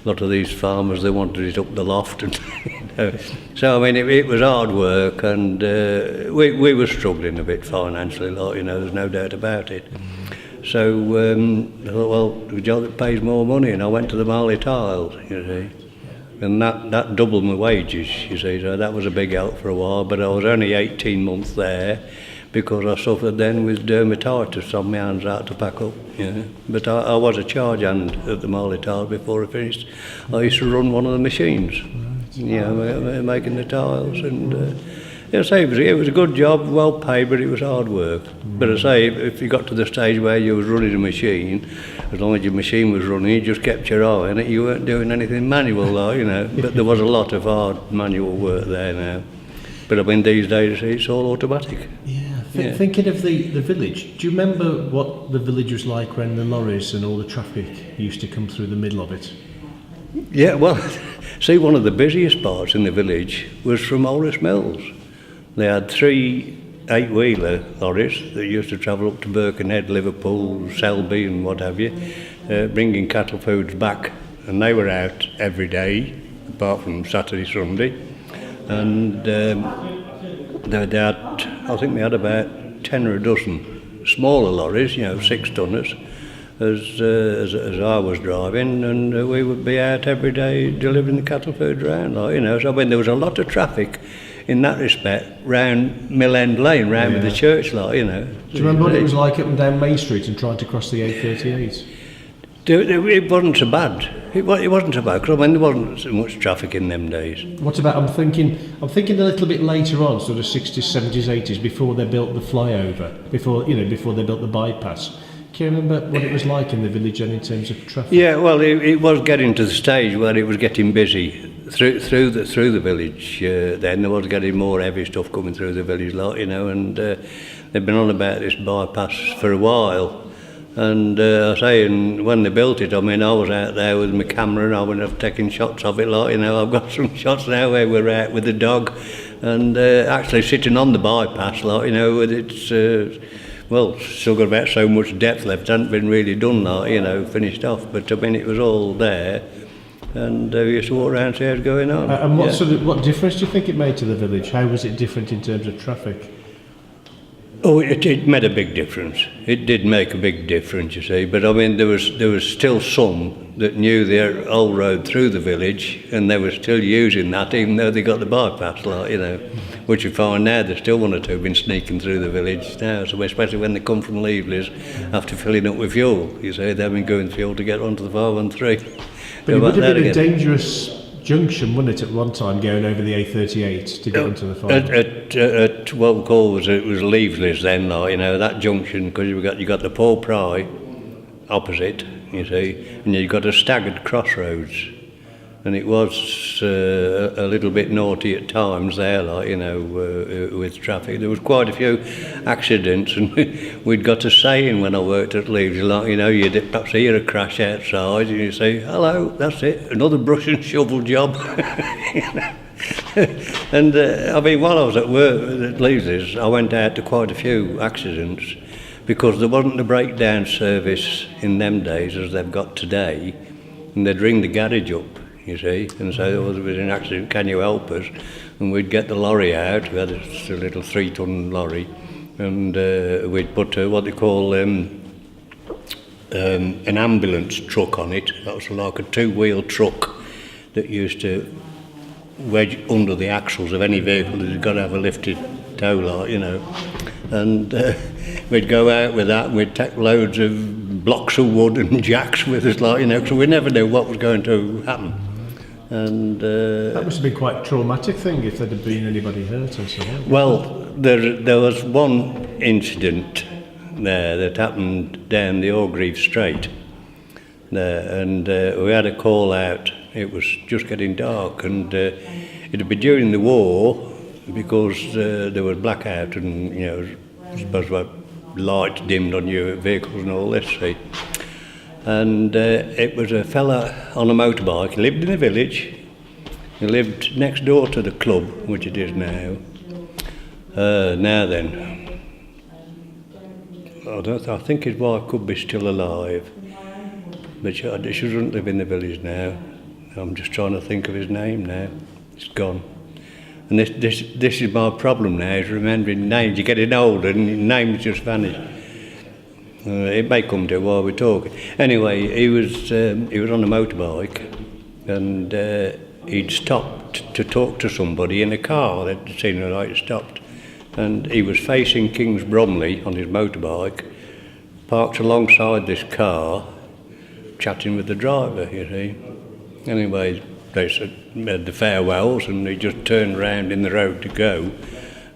Speaker 2: A lot of these farmers, they wanted it up the loft, and you know. So I mean, it was hard work, and we were struggling a bit financially, like, you know, there's no doubt about it. So I thought, well, the job that pays more money, and I went to the Marley Tiles, you see. And that doubled my wages, you see, so that was a big help for a while, but I was only 18 months there because I suffered then with dermatitis on my hands out to pack up, you know. But I was a charge hand at the Marley Tiles before I finished. I used to run one of the machines, you know, making the tiles, and I say it was a good job, well paid, but it was hard work. But I say, if you got to the stage where you was running a machine, as long as your machine was running, you just kept your eye on it. You weren't doing anything manual, though, you know. But there was a lot of hard manual work there now. But I mean, these days it's all automatic.
Speaker 3: Yeah. Thinking of the village, do you remember what the village was like when the lorries and all the traffic used to come through the middle of it?
Speaker 2: Yeah, well, see, one of the busiest parts in the village was from Horace Mills. They had 3 8-wheeler lorries that used to travel up to Birkenhead, Liverpool, Selby and what have you, bringing cattle foods back, and they were out every day apart from Saturday, Sunday, and I think they had about 10 or a dozen smaller lorries, 6-tonners, as I was driving, and we would be out every day delivering the cattle food around, So there was a lot of traffic in that respect round Mill End Lane, round with the church,
Speaker 4: Do you remember what it was like up and down Main Street and trying to cross the A38?
Speaker 2: It wasn't so bad. It wasn't so bad, because there wasn't so much traffic in them days.
Speaker 4: What about, I'm thinking a little bit later on, sort of 60s, 70s, 80s, before they built the flyover, before they built the bypass. Can you remember what it was like in the village and in terms of traffic?
Speaker 2: Yeah, well, it was getting to the stage where it was getting busy through the village. Then there was getting more heavy stuff coming through the village, and they've been on about this bypass for a while. And and when they built it, I was out there with my camera and I went up taking shots of it, I've got some shots now where we're out with the dog and actually sitting on the bypass, with its, still got about so much depth left, hadn't been really done, finished off, but it was all there. And we used to walk around and see how it's going on.
Speaker 4: And what difference do you think it made to the village? How was it different in terms of traffic?
Speaker 2: Oh, it made a big difference. It did make a big difference, you see. But there was still some that knew their old road through the village, and they were still using that, even though they got the bypass, Which you find now, there's still one or two been sneaking through the village now. So especially when they come from Leaveleys after filling up with fuel, you see, they've been going fuel to get onto the 513.
Speaker 4: But it would have been a dangerous junction, wouldn't it, at one time, going over the A38 to get onto the farm?
Speaker 2: At what we call it was Leaveleys then, that junction, because you got the Paul Pry opposite, you see, and you got a staggered crossroads, and it was a little bit naughty at times there, with traffic. There was quite a few accidents, and we'd got a saying when I worked at Leaveleys, you'd perhaps hear a crash outside, and you say, "Hello, that's it, another brush and shovel job." And while I was at work at Leaveleys, I went out to quite a few accidents, because there wasn't a breakdown service in them days as they've got today, and they'd ring the garage up, you see, and say, "Oh, there was an accident, can you help us?" And we'd get the lorry out. We had a little 3-ton lorry, and we'd put what they call an ambulance truck on it. That was like a 2-wheel truck that used to wedge under the axles of any vehicle that's got to have a lifted tow, and we'd go out with that, and we'd take loads of blocks of wood and jacks with us, because we never knew what was going to happen. And
Speaker 4: that must have been quite a traumatic thing if there'd have been anybody hurt or so on.
Speaker 2: Well, there was one incident there that happened down the Orgreave Strait there, and we had a call out. It was just getting dark, and it'd be during the war, because there was blackout, and I suppose lights dimmed on your vehicles and all this, see. And it was a fella on a motorbike. He lived in the village. He lived next door to the club, which it is now. Now then, I think his wife could be still alive, but she doesn't live in the village now. I'm just trying to think of his name now. It's gone. And this is my problem now, is remembering names. You're getting older and names just vanish. It may come to it while we're talking. Anyway, he was on a motorbike, and he'd stopped to talk to somebody in a car. They'd seen the light, stopped, and he was facing Kings Bromley on his motorbike, parked alongside this car, chatting with the driver, you see. Anyway, they made the farewells, and he just turned round in the road to go,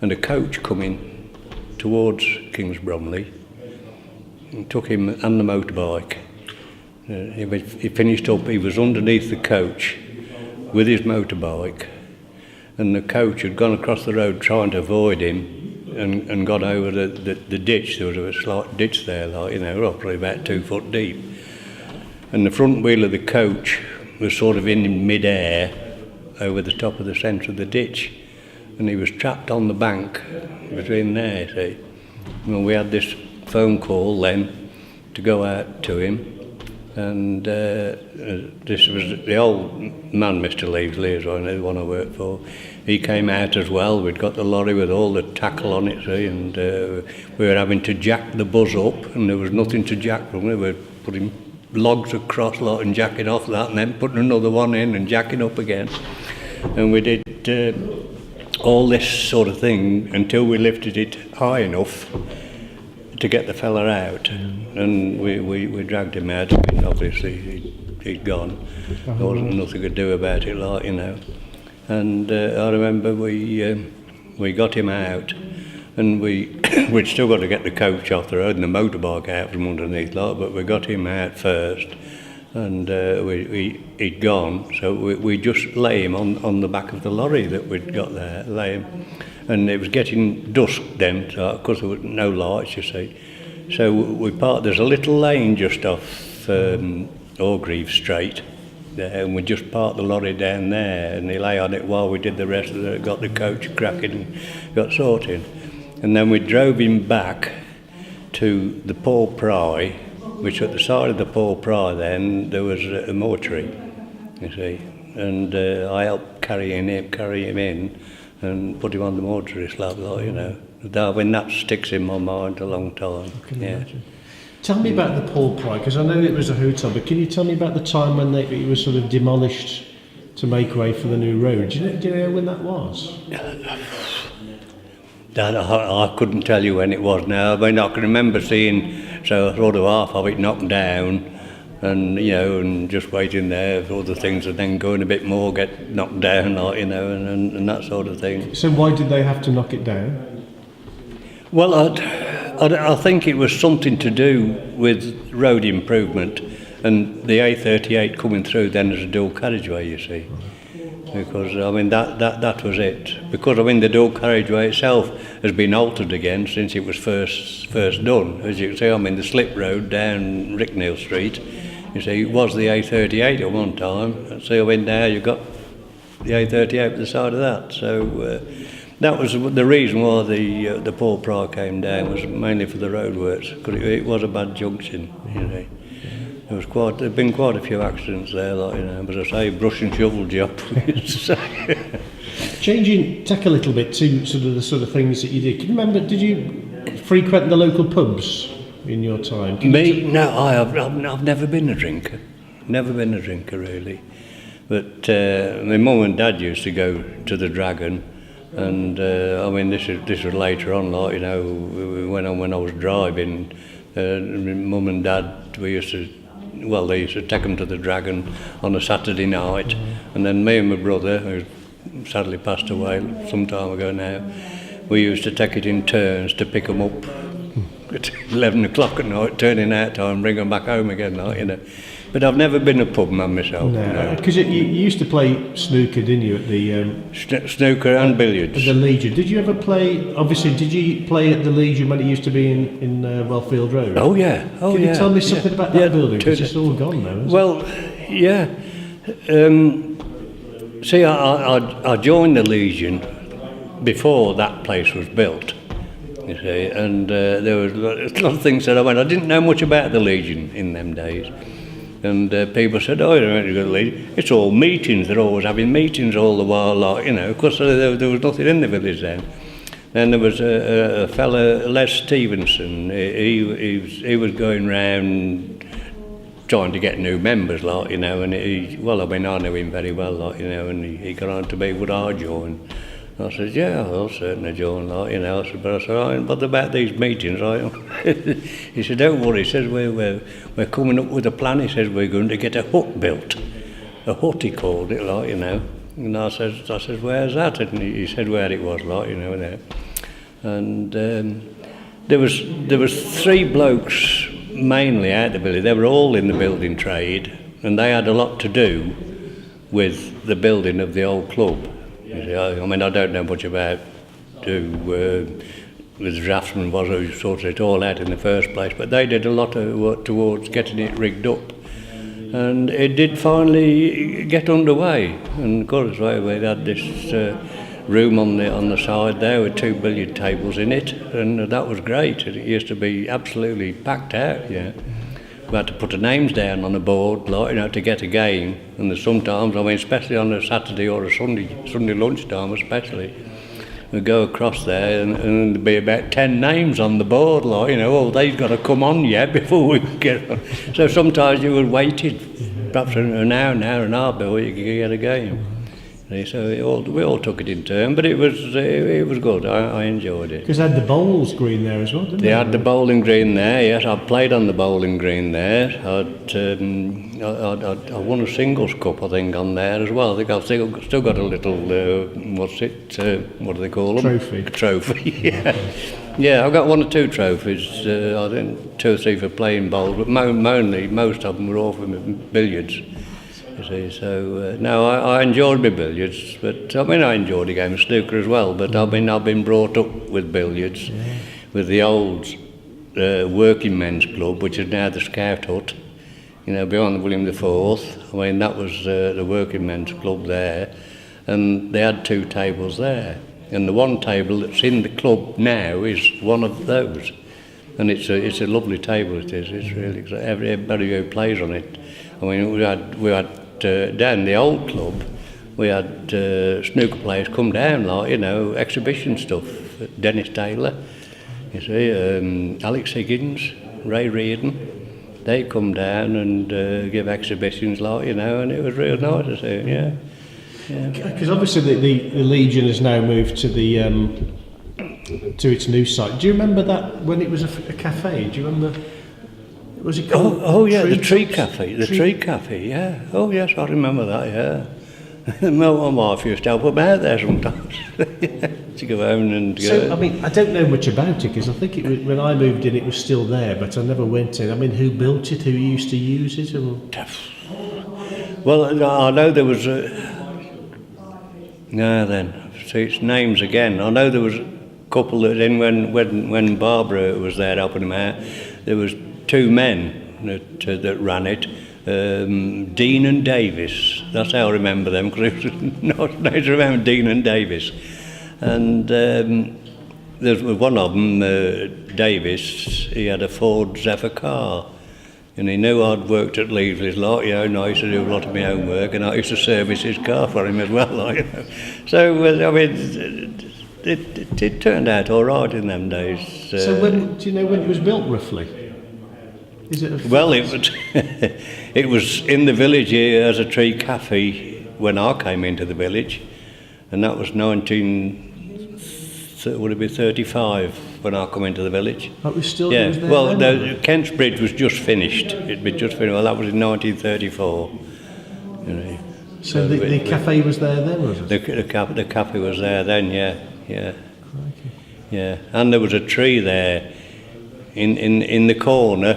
Speaker 2: and a coach coming towards Kings Bromley and took him and the motorbike. He finished up, he was underneath the coach with his motorbike, and the coach had gone across the road trying to avoid him, and got over the ditch. There was a slight ditch there, roughly about 2 foot deep. And the front wheel of the coach was sort of in mid-air over the top of the centre of the ditch. and he was trapped on the bank between there, see. Well, we had this phone call then to go out to him, and this was the old man, Mr. Leavesley, is the one I worked for. He came out as well. We'd got the lorry with all the tackle on it, see, and we were having to jack the bus up, and there was nothing to jack from. We were putting logs across lot and jacking off that, and then putting another one in and jacking up again. And we did all this sort of thing until we lifted it high enough to get the fella out, and we dragged him out. I mean, obviously he'd gone. There wasn't nothing to do about it, like, you know. And I remember we got him out, and we'd still got to get the coach off the road and the motorbike out from underneath, like, but we got him out first, and he'd gone, so we just lay him on the back of the lorry that we'd got there, lay him. And it was getting dusk then, so of course there were no lights, you see. So we parked, there's a little lane just off Orgreave Street there, and we just parked the lorry down there, and he lay on it while we did the rest of it, got the coach cracking and got sorted. And then we drove him back to the Paul Pry, which at the side of the Paul Pry then, there was a mortuary, you see. And I helped carry him in, and put him on the mortuary slab, like, you know. That sticks in my mind a long time.
Speaker 4: I can imagine. Tell me about the Paul Pry, because I know it was a hotel, but can you tell me about the time when it was sort of demolished to make way for the new road? Do you know when that was?
Speaker 2: That I couldn't tell you when it was now. I mean, I can remember seeing sort of half of it knocked down, and you know, and just waiting there for other things, and then going a bit more, get knocked down, like, you know, and that sort of thing.
Speaker 4: So why did they have to knock it down?
Speaker 2: Well, I think it was something to do with road improvement, and the A38 coming through then as a dual carriageway, you see. Because I mean that was it. Because I mean the dual carriageway itself has been altered again since it was first done. As you can see, I mean the slip road down Ricknell Street, you see, it was the A38 at one time. So I mean now you've got the A38 at the side of that. So that was the reason why the Paul Pry came down, was mainly for the roadworks, because it was a bad junction, you know. There'd been quite a few accidents there, like, you know, but as I say, brush and shovel job.
Speaker 4: Changing tack a little bit to the sort of things that you did. Can you remember, did you frequent the local pubs in your time?
Speaker 2: Me? No, I've never been a drinker. Never been a drinker, really. But my mum and dad used to go to the Dragon, and I mean, this was later on, like, you know, when I was driving, mum and dad, they used to take them to the Dragon on a Saturday night, and then me and my brother, who sadly passed away some time ago now, we used to take it in turns to pick them up at 11 o'clock at night, turning out time, bring them back home again, like, you know. But I've never been a pub man myself.
Speaker 4: No, because you used to play snooker, didn't you, at the...
Speaker 2: snooker and billiards.
Speaker 4: At the Legion. Did you ever play... Obviously, did you play at the Legion when it used to be in Wellfield Road?
Speaker 2: Oh, yeah. Oh,
Speaker 4: Can you tell me something about that building? Because it's all gone now, isn't it?
Speaker 2: Well, yeah. See, I joined the Legion before that place was built, you see, and there was a lot of things that I didn't know much about the Legion in them days. And people said, oh, you don't go to the Legion. It's all meetings. They're always having meetings all the while, like, you know. Of course, there was nothing in the village then. Then there was a fella, Les Stevenson. He was going round trying to get new members, like, you know. And I knew him very well, like, you know. And he got on to me, would I join? I said, yeah, I'll certainly join, like, you know. I said, I ain't bothered about these meetings, right? He said, don't worry. He says, we're coming up with a plan. He says, we're going to get a hut built. A hut, he called it, like, you know. And I said, where's that? And he said where it was, like, you know, there. And there was three blokes mainly out of the village. They were all in the building trade, and they had a lot to do with the building of the old club. I mean, I don't know much about who the draftsman was who sorted it all out in the first place, but they did a lot of work towards getting it rigged up. And it did finally get underway. And of course, we had this room on the side there with 2 billiard tables in it, and that was great. It used to be absolutely packed out. Yeah, we had to put our names down on a board, to get a game. And there's sometimes, especially on a Saturday or a Sunday lunchtime, especially. We'd go across there and there'd be about 10 names on the board, they've got to come on yet before we can get on. So sometimes you were waiting, perhaps an hour and a half before you could get a game. So we all took it in turn, but it was good. I enjoyed it.
Speaker 4: Because they had the bowls green there as well, didn't they?
Speaker 2: They had the bowling green there. Yes, I played on the bowling green there. I won a singles cup, I think, on there as well. I think I've still got a little what do they call them? Trophy. Yeah. Yeah, I've got 1 or 2 trophies. I think 2 or 3 for playing bowls, but mainly most of them were all for billiards. You see, so no, I enjoyed my billiards, but I enjoyed the game of snooker as well. But I've been brought up with billiards, with the old working men's club, which is now the Scout Hut, behind William IV. That was the working men's club there, and they had 2 tables there, and the one table that's in the club now is one of those, and it's a lovely table. It is. It's really everybody who plays on it. We had down the old club, we had snooker players come down, exhibition stuff. Dennis Taylor, you see, Alex Higgins, Ray Reardon, they come down and give exhibitions, and it was real nice to see. Yeah.
Speaker 4: Because obviously the Legion has now moved to the to its new site. Do you remember that when it was a cafe? Do you remember? Was it called?
Speaker 2: Oh yeah, the Tree Cafe. The Tree Cafe, yeah. Oh yes, I remember that, yeah. My wife used to help them out there sometimes. To go home and go.
Speaker 4: So, I don't know much about it, because I think when I moved in it was still there, but I never went in. Who built it, who used to use it?
Speaker 2: Well, I know there was see, it's names again. I know there was a couple that when Barbara was there helping them out, there was 2 men that ran it, Dean and Davis. That's how I remember them, because it was not nice to remember Dean and Davis. And there's one of them, Davis. He had a Ford Zephyr car, and he knew I'd worked at Leasley's and I used to do a lot of my own work, and I used to service his car for him as well. So it turned out all right in them days.
Speaker 4: So do you know when it was built roughly?
Speaker 2: Well, it was in the village here as a Tree Cafe when I came into the village, and that was 1935 when I come into the village.
Speaker 4: That was still
Speaker 2: yeah.
Speaker 4: Was there
Speaker 2: well,
Speaker 4: then,
Speaker 2: Kent's Bridge was just finished. It'd been just finished. Well, that was in 1934.
Speaker 4: So the cafe was there then, was it?
Speaker 2: The cafe was there then. Yeah. Okay. Yeah, and there was a tree there in the corner.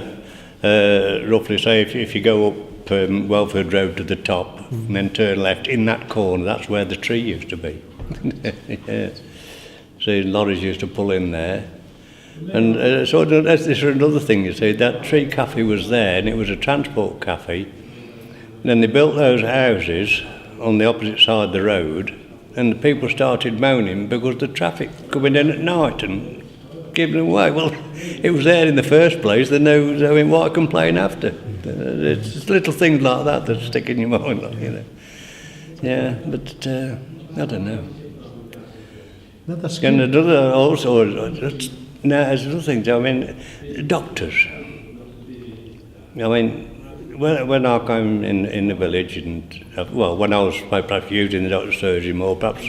Speaker 2: Roughly, say if you go up Welford Road to the top and then turn left, in that corner, that's where the tree used to be. Yeah. So lorries used to pull in there. And so this is another thing, you see, that Tree Cafe was there, and it was a transport cafe. And then they built those houses on the opposite side of the road, and the people started moaning because the traffic coming in at night and giving them away. Well, it was there in the first place. Why complain after? It's little things like that stick in your mind, Yeah, but I don't know.
Speaker 4: No, that's
Speaker 2: and
Speaker 4: good.
Speaker 2: another also, there's other things. Doctors. When I came in the village, and when I was perhaps using the doctor's surgery more, perhaps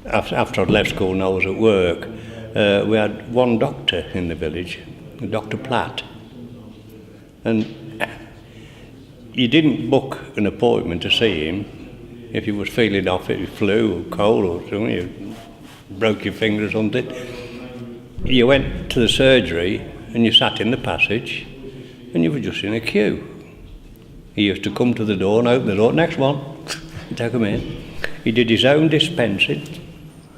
Speaker 2: after I'd left school and I was at work, we had one doctor in the village, Dr. Platt, and you didn't book an appointment to see him if you was feeling off it, flu or cold or something, you broke your finger or something. You went to the surgery and you sat in the passage and you were just in a queue. He used to come to the door and open the door, next one, take him in. He did his own dispensing,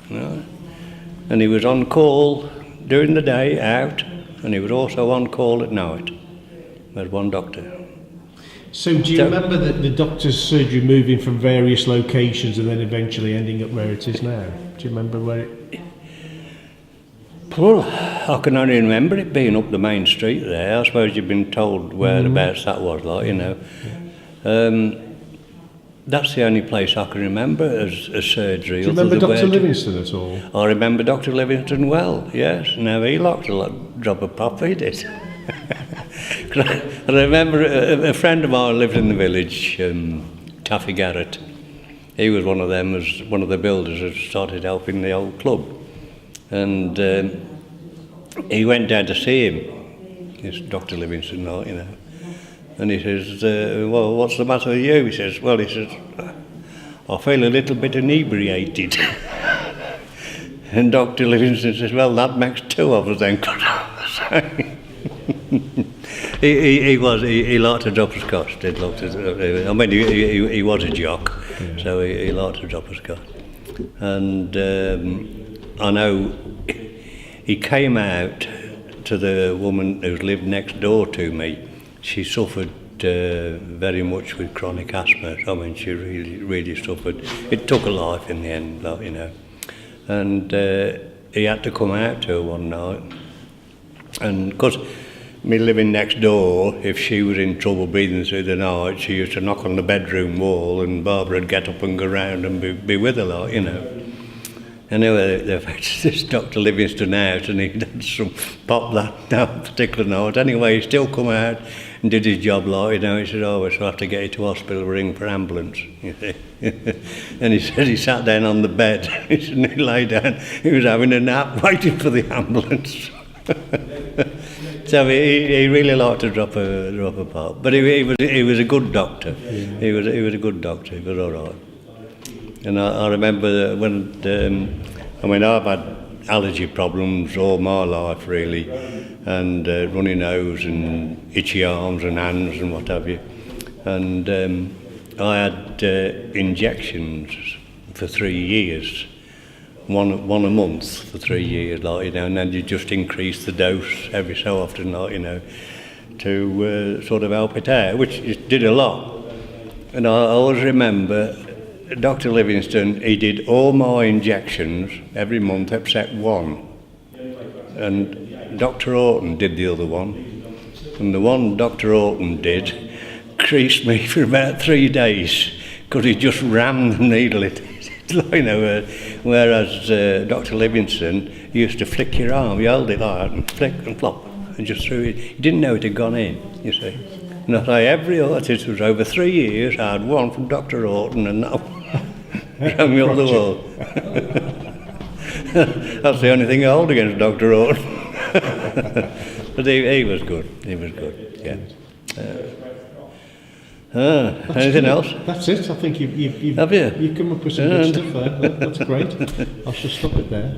Speaker 2: and he was on call during the day out, and he was also on call at night. We had one doctor.
Speaker 4: So do you remember the doctor's surgery moving from various locations and then eventually ending up where it is now? Do you remember where it...
Speaker 2: Well, I can only remember it being up the main street there. I suppose you've been told whereabouts that was, like, you know. That's the only place I can remember as a surgery.
Speaker 4: Do you remember Dr. Livingston at all?
Speaker 2: I remember Dr. Livingston well, yes. Now, he locked a drop of pop, he did. I remember a friend of mine lived in the village, Taffy Garrett. He was one of them, as one of the builders that started helping the old club. And he went down to see him, this Dr. Livingston, you know. And he says, well, what's the matter with you? He says, well, I feel a little bit inebriated. And Dr. Livingston says, well, that makes two of us then. He liked to drop a scotch. I mean, he was a jock, so he liked to drop a scotch. And I know he came out to the woman who lived next door to me. She suffered very much with chronic asthma. I mean, she really suffered. It took her life in the end, you know. And he had to come out to her one night. And because me living next door, if she was in trouble breathing through the night, she used to knock on the bedroom wall and Barbara would get up and go round and be with her, like, you know. Anyway, they fetched this Dr. Livingston out and he did some pop that particular night. Anyway, he still come out and did his job, like, you know. He said, oh, we'll have to get you to hospital, ring for ambulance, you see. And he said he sat down on the bed. He said, he lay down, he was having a nap, waiting for the ambulance. So he really liked to drop a pop. But he was a good doctor. He was a good doctor, he was all right. And I remember when, I mean, I've had allergy problems all my life, really, and runny nose and itchy arms and hands and what have you. And I had injections for 3 years, one a month for 3 years, like, you know, and then you just increase the dose every so often, like, you know, to sort of help it out, which it did a lot. And I always remember Dr. Livingston, he did all my injections every month except one. And Dr. Orton did the other one. And the one Dr. Orton did creased me for about 3 days because he just rammed the needle in it. You know, whereas Dr. Livingston used to flick your arm, you held it like that and flick and flop and just threw it. You didn't know it had gone in, you see. And I say every artist was over 3 years, I had one from Dr. Orton and that ran me up the wall. That's the only thing I hold against Dr. Orton. But he was good, yeah. Anything else?
Speaker 4: That's it. I think you've
Speaker 2: Have you?
Speaker 4: You've come up with some good stuff there. That's great. I shall stop it there.